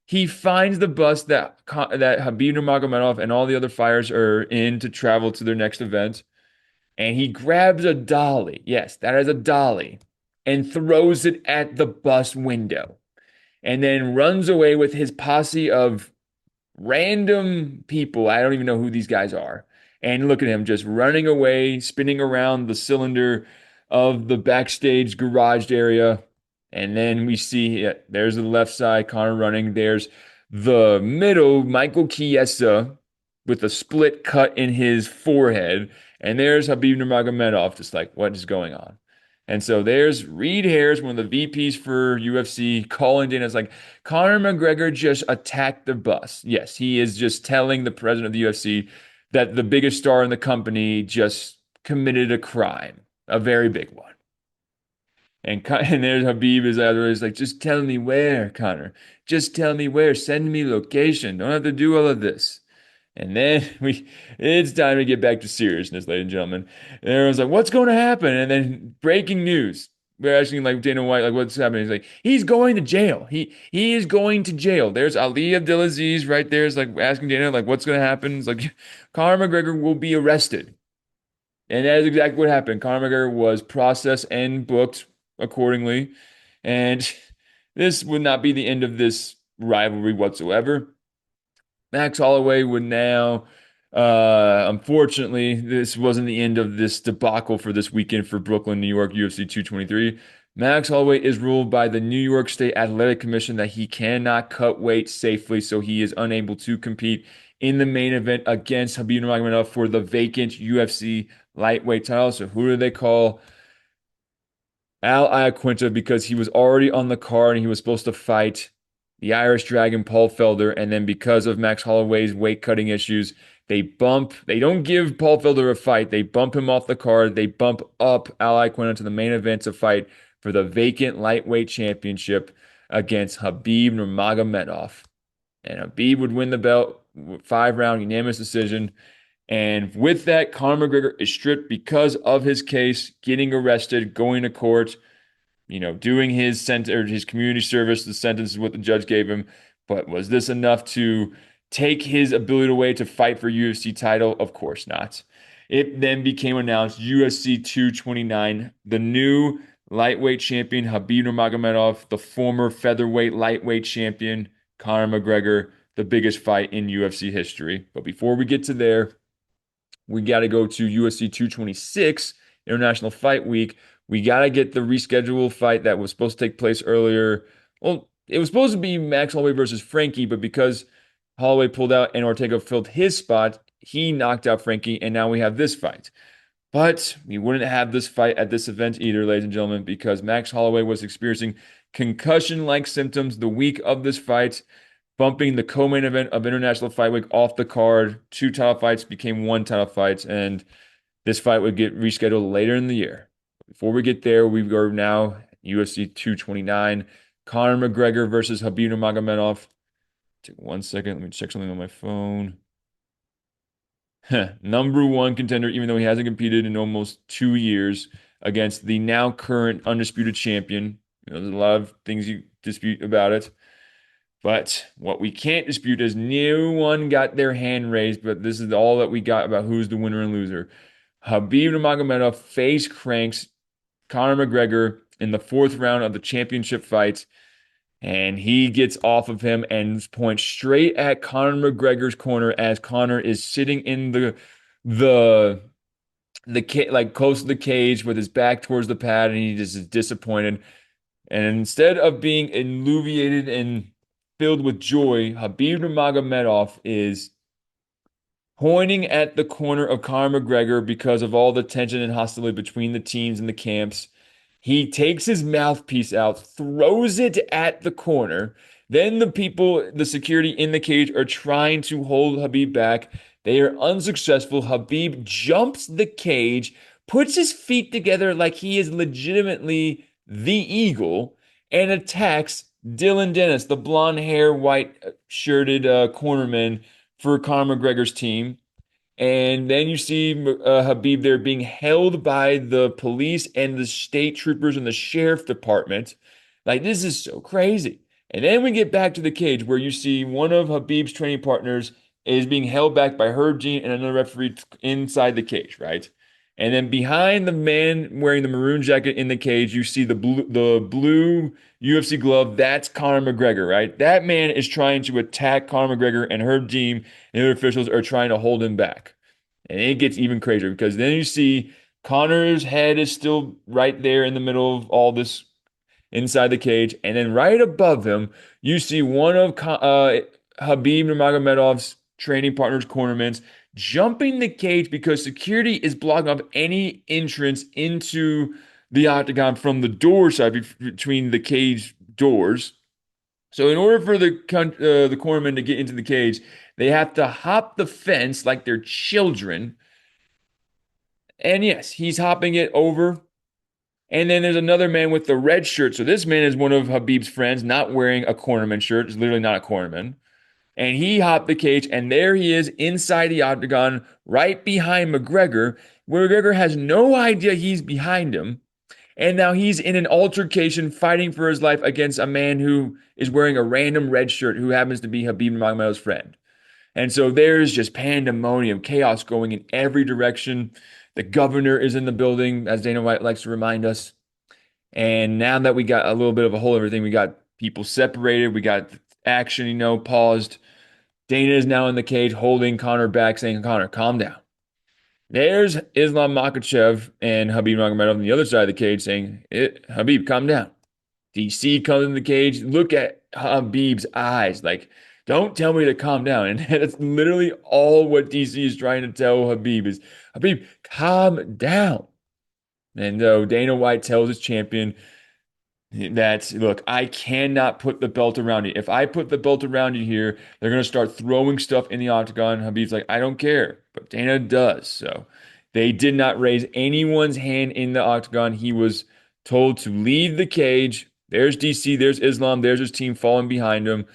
He finds the bus that Khabib Nurmagomedov and all the other fighters are in to travel to their next event. And he grabs a dolly. Yes, that is a dolly. And throws it at the bus window. And then runs away with his posse of random people. I don't even know who these guys are. And look at him just running away, spinning around the cylinder of the backstage garage area. And then we see, there's the left side, Conor running. There's the middle, Michael Chiesa with a split cut in his forehead. And there's Khabib Nurmagomedov, just like, what is going on? And so there's Reed Harris, one of the VPs for UFC, calling Dana. It's like, Conor McGregor just attacked the bus. Yes, he is just telling the president of the UFC that the biggest star in the company just committed a crime, a very big one. And there's Habib is always like, just tell me where, Connor. Just tell me where. Send me location. Don't have to do all of this. And then it's time to get back to seriousness, ladies and gentlemen. And everyone's like, what's going to happen? And then breaking news. We're asking like Dana White, like, what's happening? He's like, he's going to jail. He is going to jail. There's Ali Abdelaziz right there. It's like asking Dana, like, what's going to happen? It's like, Conor McGregor will be arrested. And that is exactly what happened. Conor McGregor was processed and booked accordingly. And this would not be the end of this rivalry whatsoever. Max Holloway would now, unfortunately, this wasn't the end of this debacle for this weekend for Brooklyn, New York, UFC 223. Max Holloway is ruled by the New York State Athletic Commission that he cannot cut weight safely, so he is unable to compete in the main event against Khabib Nurmagomedov for the vacant UFC lightweight title. So who do they call? Al Iaquinta, because he was already on the card and he was supposed to fight the Irish Dragon Paul Felder, and then because of Max Holloway's weight cutting issues, they don't give Paul Felder a fight. They bump him off the card. They bump up Al Iaquinta to the main event to fight for the vacant lightweight championship against Khabib Nurmagomedov. And Khabib would win the belt, 5 round unanimous decision. And with that, Conor McGregor is stripped because of his case, getting arrested, going to court, doing his sentence or his community service. The sentence is what the judge gave him. But was this enough to take his ability away to fight for UFC title? Of course not. It then became announced UFC 229, the new lightweight champion Khabib Nurmagomedov, the former featherweight lightweight champion Conor McGregor, the biggest fight in UFC history. But before we get to there, we got to go to UFC 226, International Fight Week. We got to get the rescheduled fight that was supposed to take place earlier. Well, it was supposed to be Max Holloway versus Frankie, but because Holloway pulled out and Ortega filled his spot, he knocked out Frankie, and now we have this fight. But we wouldn't have this fight at this event either, ladies and gentlemen, because Max Holloway was experiencing concussion-like symptoms the week of this fight, bumping the co-main event of International Fight Week off the card. 2 title fights became 1 title fight, and this fight would get rescheduled later in the year. Before we get there, we go now UFC 229, Conor McGregor versus Khabib Nurmagomedov. Take 1 second, let me check something on my phone. Number one contender, even though he hasn't competed in almost 2 years, against the now current undisputed champion. There's a lot of things you dispute about it. But what we can't dispute is no one got their hand raised, but this is all that we got about who's the winner and loser. Khabib Nurmagomedov face cranks Conor McGregor in the 4th round of the championship fight, and he gets off of him and points straight at Conor McGregor's corner as Conor is sitting in the like close to the cage with his back towards the pad, and he just is disappointed. And instead of being illuminated and filled with joy, Khabib Nurmagomedov is pointing at the corner of Conor McGregor because of all the tension and hostility between the teams and the camps. He takes his mouthpiece out, throws it at the corner. Then the people, the security in the cage, are trying to hold Khabib back. They are unsuccessful. Khabib jumps the cage, puts his feet together like he is legitimately the eagle, and attacks Dylan Dennis, the blonde hair, white shirted cornerman for Conor McGregor's team. And then you see Khabib there being held by the police and the state troopers and the sheriff department. Like, this is so crazy. And then we get back to the cage where you see one of Khabib's training partners is being held back by Herb Dean and another referee inside the cage, right? And then behind the man wearing the maroon jacket in the cage, you see the blue UFC glove. That's Conor McGregor, right? That man is trying to attack Conor McGregor, and Herb Dean and other officials are trying to hold him back. And it gets even crazier because then you see Conor's head is still right there in the middle of all this inside the cage. And then right above him, you see one of Khabib Nurmagomedov's training partners, cornermen, jumping the cage because security is blocking off any entrance into the octagon from the door side between the cage doors. So in order for the cornermen to get into the cage, they have to hop the fence like they're children. And yes, he's hopping it over. And then there's another man with the red shirt. So this man is one of Habib's friends, not wearing a cornerman shirt. It's literally not a cornerman. And he hopped the cage, and there he is inside the octagon, right behind McGregor, where McGregor has no idea he's behind him. And now he's in an altercation fighting for his life against a man who is wearing a random red shirt who happens to be Habib Nurmagomedov's friend. And so there's just pandemonium, chaos going in every direction. The governor is in the building, as Dana White likes to remind us. And now that we got a little bit of a whole everything, we got people separated, we got action, paused. Dana is now in the cage holding Conor back, saying, Conor, calm down. There's Islam Makhachev and Habib Nurmagomedov on the other side of the cage saying, Habib, calm down. DC comes in the cage. Look at Habib's eyes. Like, don't tell me to calm down. And that's literally all what DC is trying to tell Habib is, Habib, calm down. And though Dana White tells his champion, that's look, I cannot put the belt around you. If I put the belt around you here, they're gonna start throwing stuff in the octagon. Habib's like, I don't care, but Dana does. So they did not raise anyone's hand in the octagon. He was told to leave the cage. There's DC, there's Islam, there's his team falling behind him.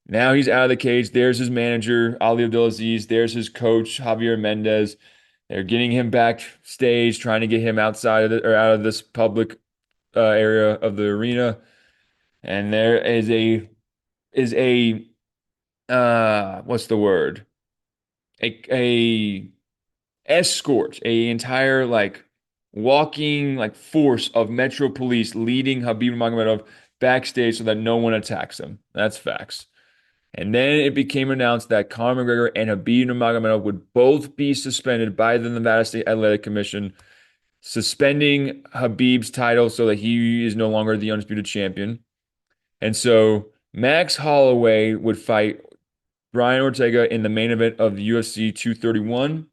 Now he's out of the cage. There's his manager, Ali Abdelaziz. There's his coach, Javier Mendez. They're getting him backstage, trying to get him outside of or out of this public area of the arena, and there is a what's the word? A escort, a entire like walking like force of Metro Police leading Habib Nurmagomedov backstage so that no one attacks him. That's facts. And then it became announced that Conor McGregor and Habib Nurmagomedov would both be suspended by the Nevada State Athletic Commission, suspending Habib's title so that he is no longer the undisputed champion. And so Max Holloway would fight Brian Ortega in the main event of the UFC 231,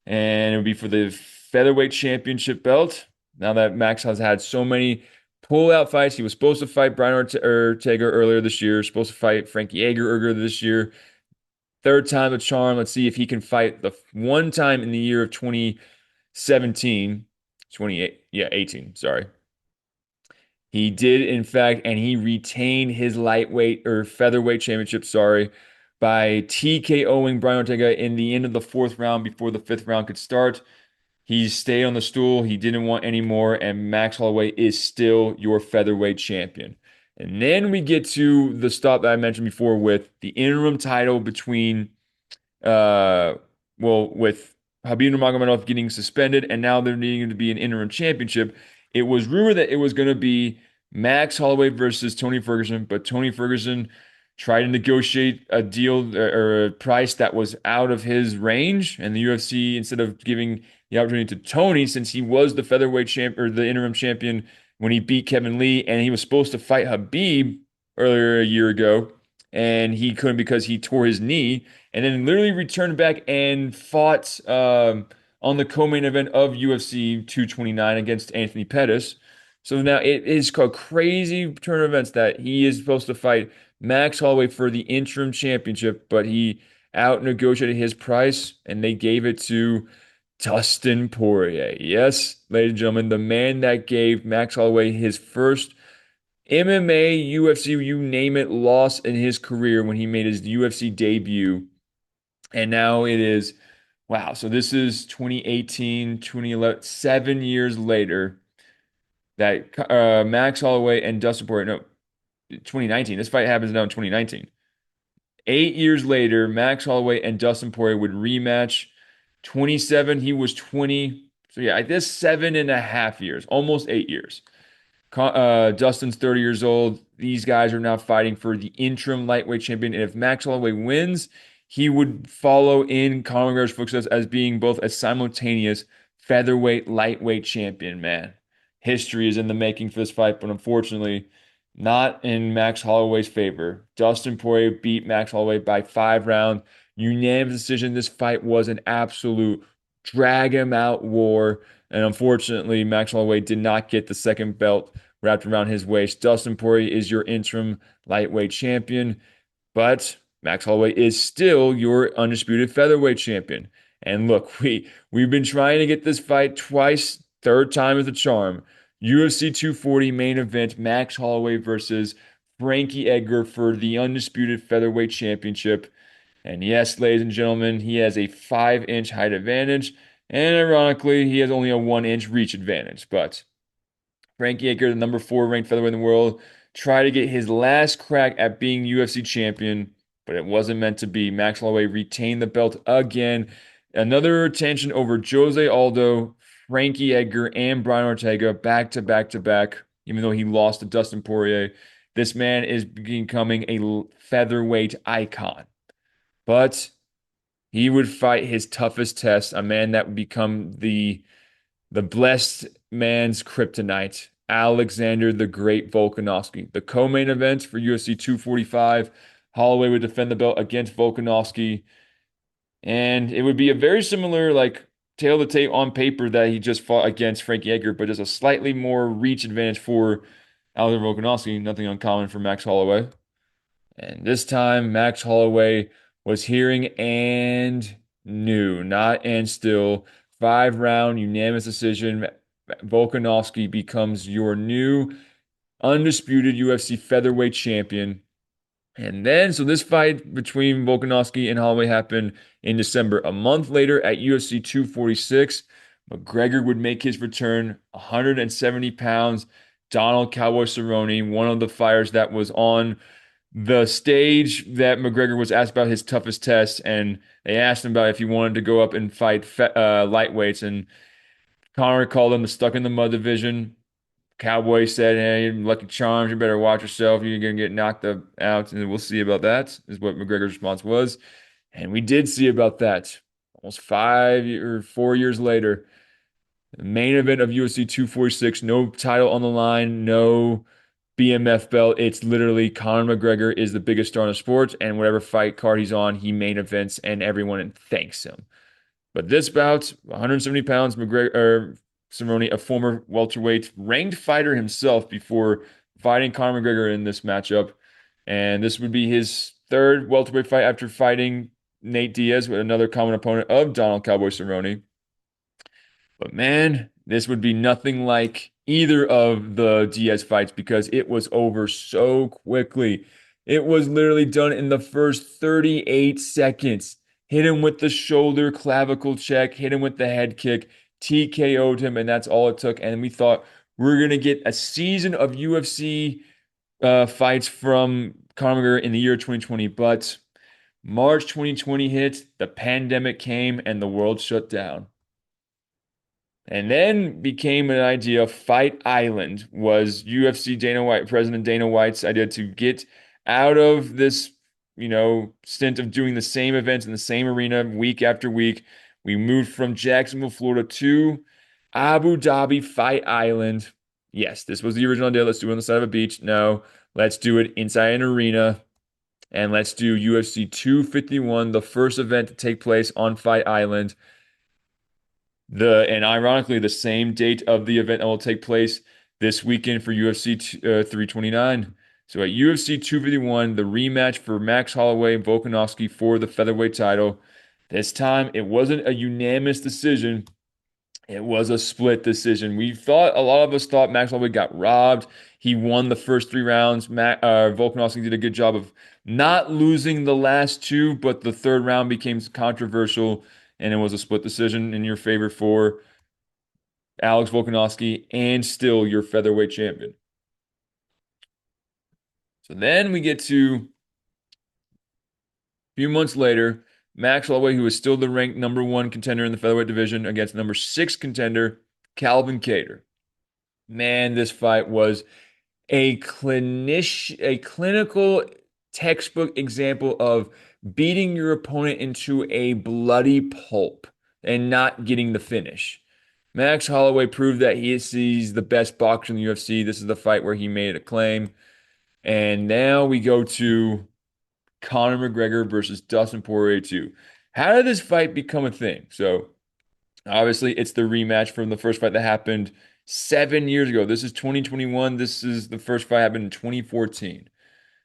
and it would be for the featherweight championship belt. Now that Max has had so many pull-out fights, he was supposed to fight Brian Ortega earlier this year, supposed to fight Frankie Edgar earlier this year. Third time the charm. Let's see if he can fight the one time in the year of 2017, 28, yeah, 18, sorry. He did, in fact, and he retained his lightweight or featherweight championship, sorry, by TKOing Brian Ortega in the end of the fourth round before the fifth round could start. He stayed on the stool. He didn't want any more, and Max Holloway is still your featherweight champion. And then we get to the stop that I mentioned before with the interim title between uh, with Habib Nurmagomedov getting suspended, and now there needing to be an interim championship. It was rumored that it was going to be Max Holloway versus Tony Ferguson, but Tony Ferguson tried to negotiate a deal or a price that was out of his range, and the UFC, instead of giving the opportunity to Tony, since he was the featherweight champ or the interim champion when he beat Kevin Lee, and he was supposed to fight Habib earlier a year ago, and he couldn't because he tore his knee, and then literally returned back and fought on the co-main event of UFC 229 against Anthony Pettis. So now it is a crazy turn of events that he is supposed to fight Max Holloway for the interim championship, but he out negotiated his price and they gave it to Dustin Poirier. Yes, ladies and gentlemen, the man that gave Max Holloway his first MMA, UFC, you name it, loss in his career when he made his UFC debut. And now it is, wow. So this is 2018, 2011, 7 years later that Max Holloway and Dustin Poirier, no, 2019. This fight happens now in 2019. 8 years later, Max Holloway and Dustin Poirier would rematch. 27, he was 20. So yeah, I guess 7.5 years, almost 8 years. Dustin's 30 years old. These guys are now fighting for the interim lightweight champion. And if Max Holloway wins, he would follow in Conor McGregor's footsteps as being both a simultaneous featherweight, lightweight champion, man. History is in the making for this fight, but unfortunately, not in Max Holloway's favor. Dustin Poirier beat Max Holloway by 5 round, unanimous decision. This fight was an absolute drag him out war. And unfortunately, Max Holloway did not get the second belt wrapped around his waist. Dustin Poirier is your interim lightweight champion, but Max Holloway is still your undisputed featherweight champion. And look, we've been trying to get this fight twice, third time is the charm. UFC 240 main event, Max Holloway versus Frankie Edgar for the undisputed featherweight championship. And yes, ladies and gentlemen, he has a 5-inch height advantage, and ironically, he has only a 1-inch reach advantage. But Frankie Edgar, the number 4 ranked featherweight in the world, tried to get his last crack at being UFC champion, but it wasn't meant to be. Max Holloway retained the belt again. Another attention over Jose Aldo, Frankie Edgar, and Brian Ortega back to back to back, even though he lost to Dustin Poirier. This man is becoming a featherweight icon. But he would fight his toughest test, a man that would become the blessed man's kryptonite, Alexander the Great Volkanovski. The co-main event for UFC 245, Holloway would defend the belt against Volkanovski, and it would be a very similar, like, tail to tape on paper that he just fought against Frankie Edgar, but just a slightly more reach advantage for Alexander Volkanovski. Nothing uncommon for Max Holloway. And this time, Max Holloway was hearing and knew, not and still. 5-round unanimous decision. Volkanovski becomes your new undisputed UFC featherweight champion. And then, so this fight between Volkanovski and Holloway happened in December. A month later at UFC 246, McGregor would make his return, 170 pounds. Donald Cowboy Cerrone, one of the fighters that was on the stage that McGregor was asked about his toughest test, and they asked him about if he wanted to go up and fight lightweights, and Conor called him the stuck in the mud division. Cowboy said, "Hey, Lucky Charms, you better watch yourself. You're gonna get knocked out, and we'll see about that," is what McGregor's response was. And we did see about that. Almost 4 years later, the main event of UFC 246, no title on the line, no BMF belt. It's literally Conor McGregor is the biggest star in the sport, and whatever fight card he's on, he main events, and everyone thanks him. But this bout, 170 pounds, Cerrone, a former welterweight, ranked fighter himself before fighting Conor McGregor in this matchup. And this would be his third welterweight fight after fighting Nate Diaz, with another common opponent of Donald Cowboy Cerrone. But man, this would be nothing like either of the Diaz fights because it was over so quickly. It was literally done in the first 38 seconds. Hit him with the shoulder clavicle check, hit him with the head kick, TKO'd him, and that's all it took. And we thought we're going to get a season of UFC fights from Conor McGregor in the year 2020. But March 2020 hit, the pandemic came, and the world shut down. And then became an idea. Fight Island was UFC President Dana White's idea to get out of this, stint of doing the same events in the same arena week after week. We moved from Jacksonville, Florida to Abu Dhabi Fight Island. Yes, this was the original idea. Let's do it on the side of a beach. No, let's do it inside an arena. And let's do UFC 251, the first event to take place on Fight Island. And ironically, the same date of the event that will take place this weekend for UFC 329. So at UFC 251, the rematch for Max Holloway and Volkanovski for the featherweight title. This time, it wasn't a unanimous decision. It was a split decision. A lot of us thought Max Holloway got robbed. He won the first 3 rounds. Volkanovski did a good job of not losing the last two, but the third round became controversial, and it was a split decision in your favor for Alex Volkanovski and still your featherweight champion. So then we get to a few months later, Max Holloway, who is still the ranked number 1 contender in the featherweight division, against number 6 contender, Calvin Kattar. Man, this fight was a clinical textbook example of beating your opponent into a bloody pulp and not getting the finish. Max Holloway proved that he's the best boxer in the UFC. This is the fight where he made a claim. And now we go to Conor McGregor versus Dustin Poirier 2. How did this fight become a thing? So obviously it's the rematch from the first fight that happened 7 years ago. This is 2021. This is the first fight happened in 2014.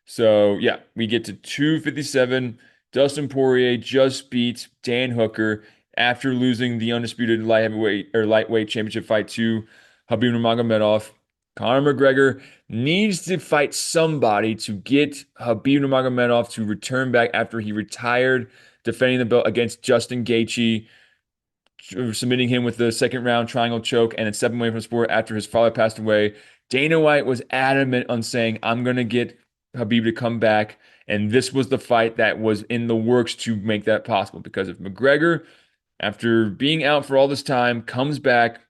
So yeah, we get to 257. Dustin Poirier just beat Dan Hooker after losing the undisputed light heavyweight or lightweight championship fight to Khabib Nurmagomedov. Conor McGregor needs to fight somebody to get Khabib Nurmagomedov to return back after he retired, defending the belt against Justin Gaethje, submitting him with the second round triangle choke and then stepping away from the sport after his father passed away. Dana White was adamant on saying, I'm going to get Khabib to come back. And this was the fight that was in the works to make that possible because if McGregor, after being out for all this time, comes back,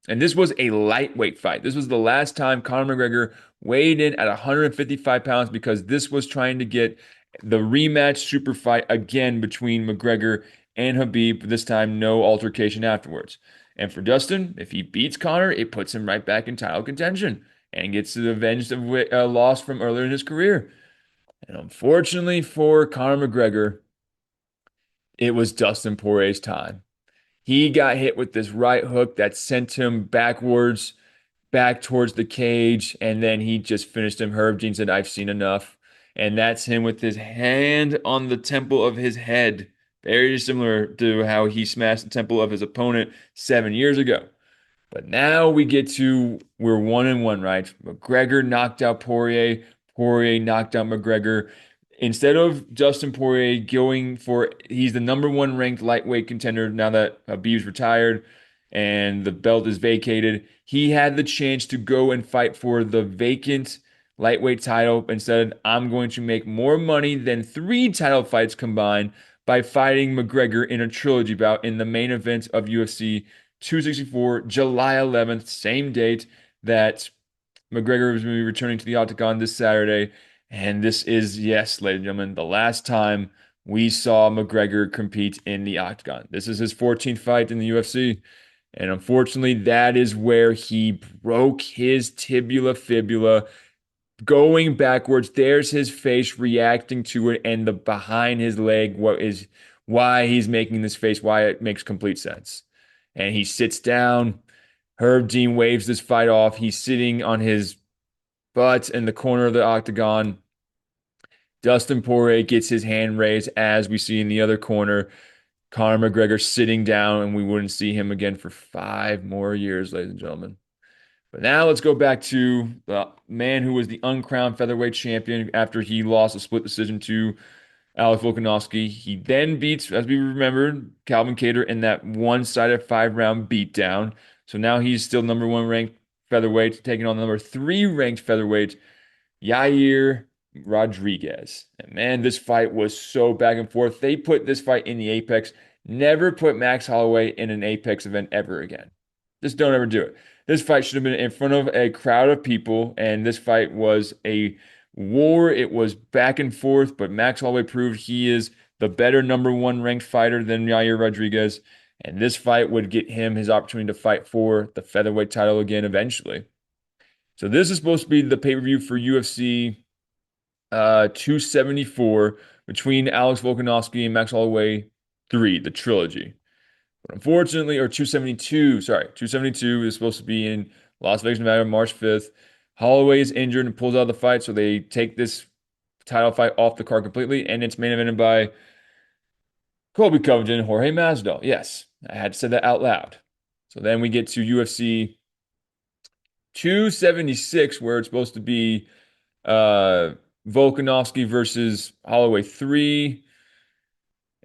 and this was a lightweight fight. This was the last time Conor McGregor weighed in at 155 pounds because this was trying to get the rematch super fight again between McGregor and Khabib, this time no altercation afterwards. And for Dustin, if he beats Conor, it puts him right back in title contention and gets to avenge the loss from earlier in his career. And unfortunately for Conor McGregor, it was Dustin Poirier's time. He got hit with this right hook that sent him backwards, back towards the cage, and then he just finished him. Herb Dean said, I've seen enough. And that's him with his hand on the temple of his head. Very similar to how he smashed the temple of his opponent 7 years ago. But now we get to we're 1-1, right? McGregor knocked out Poirier. Poirier knocked out McGregor. Instead of Dustin Poirier going for, he's the number one ranked lightweight contender now that Khabib's retired and the belt is vacated. He had the chance to go and fight for the vacant lightweight title. Instead, I'm going to make more money than three title fights combined by fighting McGregor in a trilogy bout in the main event of UFC 264, July 11th, same date that McGregor is going to be returning to the Octagon this Saturday. And this is, yes, ladies and gentlemen, the last time we saw McGregor compete in the Octagon. This is his 14th fight in the UFC. And unfortunately, that is where he broke his tibula fibula. Going backwards, there's his face reacting to it, and the behind his leg, what is why he's making this face, why it makes complete sense. And he sits down. Herb Dean waves this fight off. He's sitting on his butt in the corner of the octagon. Dustin Poirier gets his hand raised, as we see in the other corner. Conor McGregor sitting down, and we wouldn't see him again for 5 more years, ladies and gentlemen. But now let's go back to the man who was the uncrowned featherweight champion after he lost a split decision to Alex Volkanovski. He then beats, as we remember, Calvin Kattar in that one-sided five-round beatdown. So now he's still number one ranked featherweight, taking on the number three ranked featherweight, Yair Rodriguez. And man, this fight was so back and forth. They put this fight in the Apex. Never put Max Holloway in an Apex event ever again. Just don't ever do it. This fight should have been in front of a crowd of people, and this fight was a war. It was back and forth, but Max Holloway proved he is the better number one ranked fighter than Yair Rodriguez. And this fight would get him his opportunity to fight for the featherweight title again eventually. So this is supposed to be the pay-per-view for UFC 274 between Alex Volkanovski and Max Holloway 3, the trilogy. But unfortunately, or 272, sorry, 272 is supposed to be in Las Vegas, Nevada, March 5th. Holloway is injured and pulls out of the fight, so they take this title fight off the card completely, and it's main evented by Colby Covington and Jorge Masvidal. Yes, I had said that out loud. So then we get to UFC 276, where it's supposed to be Volkanovski versus Holloway 3.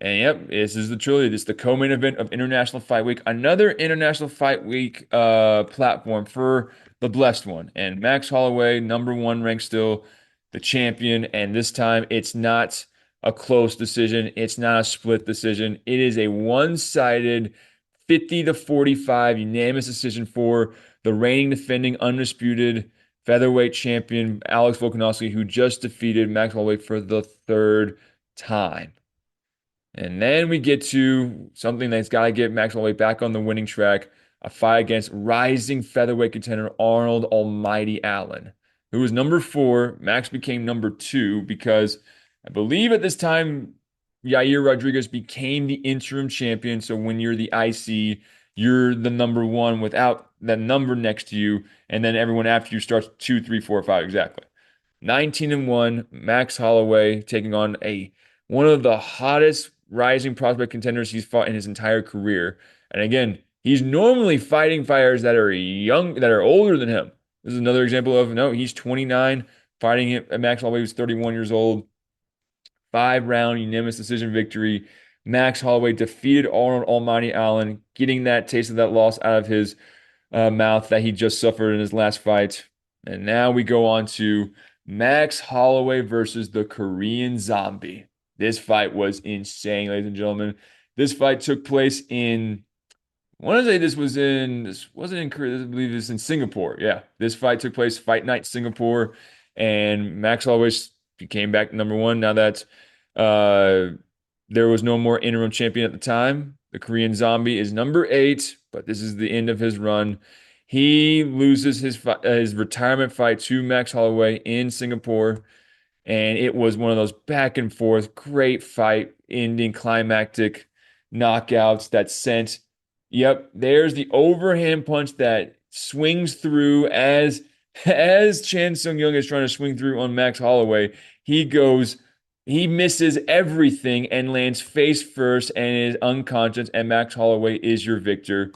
And yep, this is the trilogy. This is the co-main event of International Fight Week. Another International Fight Week platform for the blessed one. And Max Holloway, number one ranked still, the champion. And this time it's not a close decision. It's not a split decision. It is a one-sided 50-45 unanimous decision for the reigning defending undisputed featherweight champion Alex Volkanovski, who just defeated Max Holloway for the third time. And then we get to something that's got to get Max Holloway back on the winning track, a fight against rising featherweight contender Arnold Almighty Allen, who was number 4. Max became number 2 because I believe at this time Yair Rodriguez became the interim champion. So when you're the IC, you're the number 1 without that number next to you, and then everyone after you starts two, three, four, five, exactly. 19-1, Max Holloway taking on a one of the hottest rising prospect contenders he's fought in his entire career. And again, he's normally fighting fighters that are young, that are older than him. This is another example of no, he's 29, fighting him. Max Holloway was 31 years old. 5 round unanimous decision victory. Max Holloway defeated Arnold Almighty Allen, getting that taste of that loss out of his mouth that he just suffered in his last fight. And now we go on to Max Holloway versus the Korean Zombie. This fight was insane, ladies and gentlemen. This fight took place in, I want to say this wasn't in Korea, I believe this in Singapore. Yeah, this fight took place Fight Night Singapore, and Max Holloway came back number one. Now that uh, there was no more interim champion at the time, the Korean Zombie is number eight, but this is the end of his run. He loses his retirement fight to Max Holloway in Singapore, and it was one of those back and forth, great fight, ending climactic knockouts that sent. Yep, there's the overhand punch that swings through as Chan Sung Young is trying to swing through on Max Holloway. He goes, he misses everything and lands face first and is unconscious, and Max Holloway is your victor.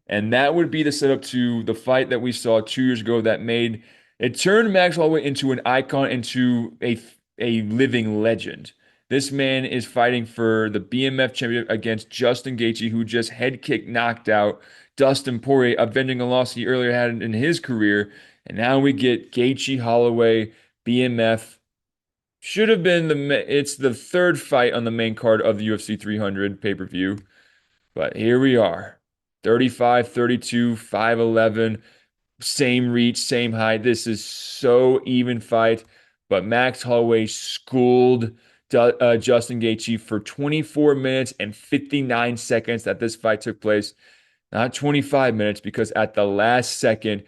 And that would be the setup to the fight that we saw 2 years ago that made it turned Max Holloway into an icon, into a living legend. This man is fighting for the BMF championship against Justin Gaethje, who just head kick knocked out Dustin Poirier, avenging a loss he earlier had in his career. And now we get Gaethje Holloway BMF. Should have been it's the third fight on the main card of the UFC 300 pay-per-view. But here we are. 35, 32, 5'11, same reach, same height. This is so even fight. But Max Holloway schooled Justin Gaethje for 24 minutes and 59 seconds that this fight took place. Not 25 minutes, because at the last second,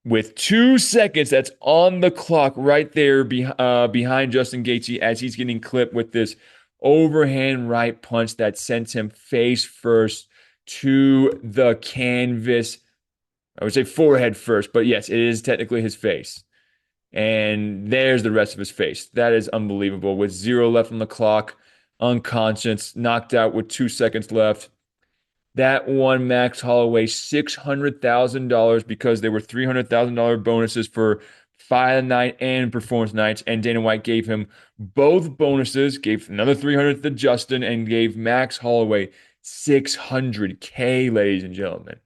with 2 seconds that's on the clock right there behind Justin Gaethje as he's getting clipped with this overhand right punch that sends him face first to the canvas. I would say forehead first, but yes, it is technically his face. And there's the rest of his face. That is unbelievable. With 0 left on the clock, unconscious, knocked out with 2 seconds left. That won Max Holloway $600,000 because there were $300,000 bonuses for fight night and performance nights. And Dana White gave him both bonuses, gave another 300 to Justin, and gave Max Holloway 600K, ladies and gentlemen,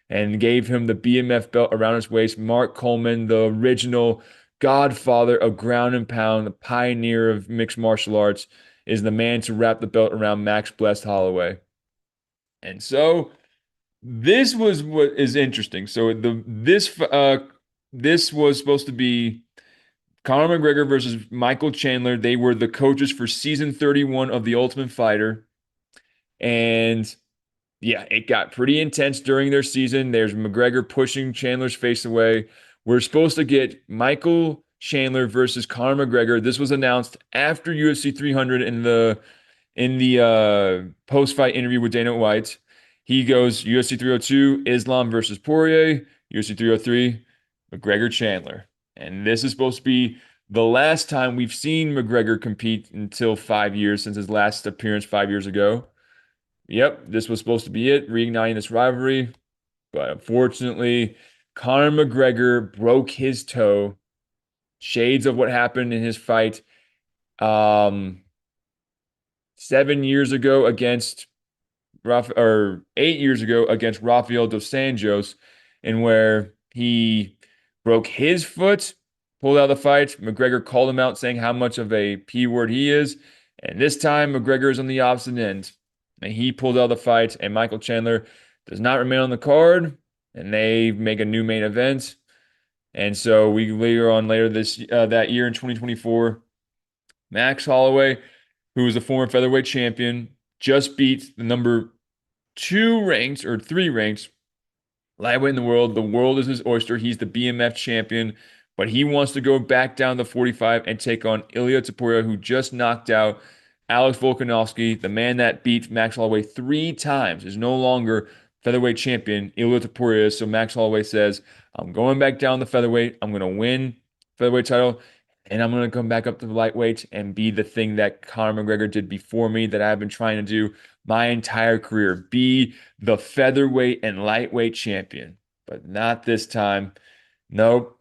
and gave him the BMF belt around his waist. Mark Coleman, the original godfather of ground and pound, the pioneer of mixed martial arts, is the man to wrap the belt around Max Blessed Holloway. And so this was what is interesting. So this was supposed to be Conor McGregor versus Michael Chandler. They were the coaches for season 31 of The Ultimate Fighter. And yeah, it got pretty intense during their season. There's McGregor pushing Chandler's face away. We're supposed to get Michael Chandler versus Conor McGregor. This was announced after UFC 300 in the post-fight interview with Dana White. He goes UFC 302, Islam versus Poirier, UFC 303, McGregor Chandler. And this is supposed to be the last time we've seen McGregor compete until 5 years since his last appearance 5 years ago. Yep, this was supposed to be it, reigniting this rivalry. But unfortunately, Conor McGregor broke his toe. Shades of what happened in his fight 7 years ago against or 8 years ago against Rafael dos Anjos, and where he broke his foot, pulled out of the fight. McGregor called him out, saying how much of a P word he is. And this time, McGregor is on the opposite end. And he pulled out of the fight, and Michael Chandler does not remain on the card, and they make a new main event. And so we later that year in 2024, Max Holloway, who was a former featherweight champion, just beat the number 2 ranked or 3 ranked lightweight in the world. The world is his oyster. He's the BMF champion, but he wants to go back down to 45 and take on Ilia Topuria, who just knocked out Alex Volkanovski. The man that beat Max Holloway 3 times is no longer featherweight champion, Ilia Topuria. So Max Holloway says, I'm going back down the featherweight. I'm going to win featherweight title, and I'm going to come back up to the lightweight and be the thing that Conor McGregor did before me that I've been trying to do my entire career, be the featherweight and lightweight champion. But not this time. Nope.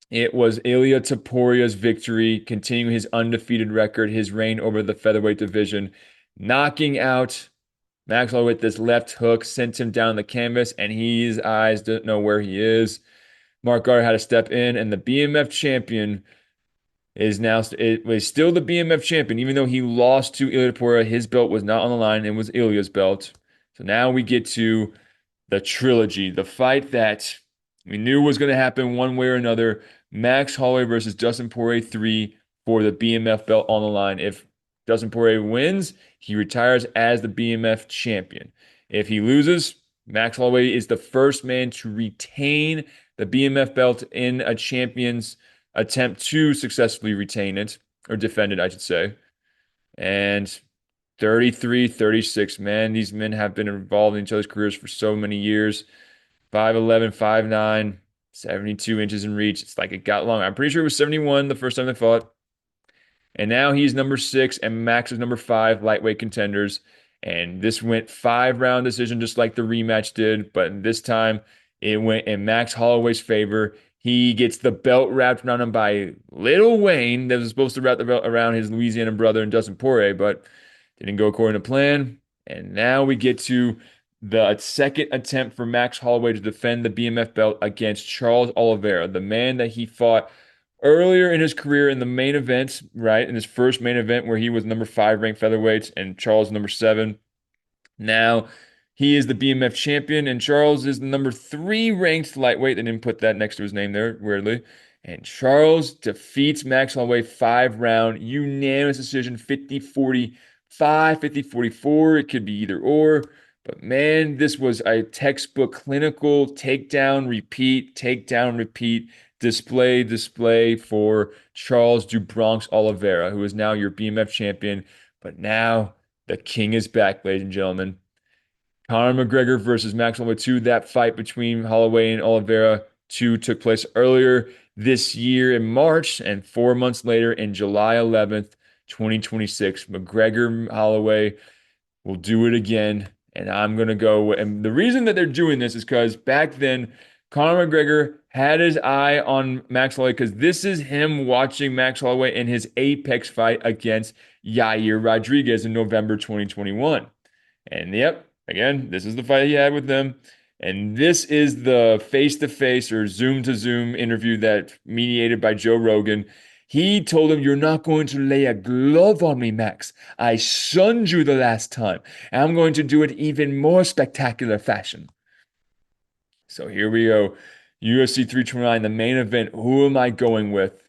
It was Ilia Topuria's victory, continuing his undefeated record, his reign over the featherweight division, knocking out Maxwell with this left hook, sent him down the canvas, and his eyes don't know where he is. Mark Gardner had to step in, and the BMF champion is now it was still the BMF champion, even though he lost to Ilia Topuria. His belt was not on the line; it was Ilia's belt. So now we get to the trilogy, the fight that we knew was going to happen one way or another. Max Holloway versus Dustin Poirier 3 for the BMF belt on the line. If Dustin Poirier wins, he retires as the BMF champion. If he loses, Max Holloway is the first man to retain the BMF belt in a champion's attempt to successfully retain it, or defend it, I should say. And 33, 36, man, these men have been involved in each other's careers for so many years. 5'11, 5'9, 72 inches in reach. It's like it got long. I'm pretty sure it was 71 the first time they fought. And now he's number six, and Max is number five, lightweight contenders. And this went 5 round decision, just like the rematch did. But this time it went in Max Holloway's favor. He gets the belt wrapped around him by Little Wayne, that was supposed to wrap the belt around his Louisiana brother and Dustin Poirier, but didn't go according to plan. And now we get to the second attempt for Max Holloway to defend the BMF belt against Charles Oliveira, the man that he fought earlier in his career in the main event, right? In his first main event where he was number five ranked featherweight and Charles number seven. Now he is the BMF champion, and Charles is the number three ranked lightweight. They didn't put that next to his name there, weirdly. And Charles defeats Max Holloway 5 round unanimous decision 50-45, 50-44. It could be either or. But man, this was a textbook clinical takedown, repeat, display for Charles do Bronx Oliveira, who is now your BMF champion. But now the king is back, ladies and gentlemen. Conor McGregor versus Max Holloway 2. That fight between Holloway and Oliveira 2 took place earlier this year in March, and 4 months later in July 11th, 2026. McGregor Holloway will do it again. And I'm going to go. And the reason that they're doing this is because back then, Conor McGregor had his eye on Max Holloway because this is him watching Max Holloway in his Apex fight against Yair Rodriguez in November 2021. And yep, again, this is the fight he had with them. And this is the face-to-face or Zoom-to-Zoom interview that mediated by Joe Rogan. He told him, "You're not going to lay a glove on me, Max. I shunned you the last time, and I'm going to do it even more spectacular fashion." So here we go. UFC 329, the main event. Who am I going with?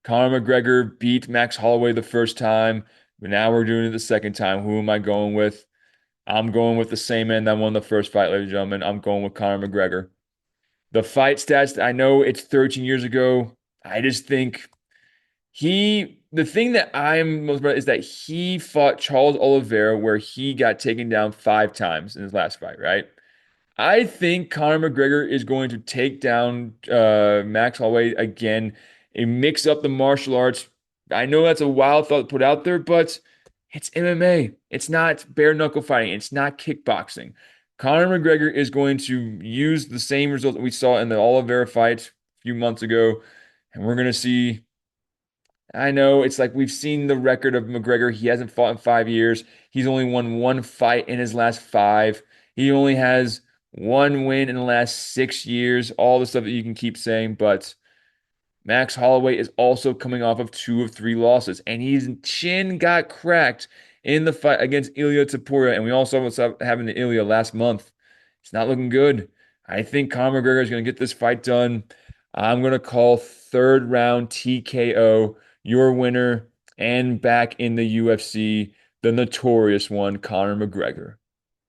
Conor McGregor beat Max Holloway the first time, but now we're doing it the second time. Who am I going with? I'm going with the same man that won the first fight, ladies and gentlemen. I'm going with Conor McGregor. The fight stats, I know it's 13 years ago. I just think the thing that I'm most proud is that he fought Charles Oliveira where he got taken down 5 times in his last fight, right? I think Conor McGregor is going to take down Max Holloway again and mix up the martial arts. I know that's a wild thought to put out there, but it's MMA. It's not bare knuckle fighting. It's not kickboxing. Conor McGregor is going to use the same result that we saw in the Oliveira fight a few months ago, and we're going to see. I know it's like we've seen the record of McGregor. He hasn't fought in 5 years. He's only won one fight in his last five. He only has one win in the last 6 years. All the stuff that you can keep saying, but Max Holloway is also coming off of 2 of 3 losses, and his chin got cracked in the fight against Ilia Topuria, and we also saw what's happened to Ilia last month. It's not looking good. I think Conor McGregor is going to get this fight done. I'm going to call 3rd round TKO. Your winner and back in the UFC, the notorious one, Conor McGregor.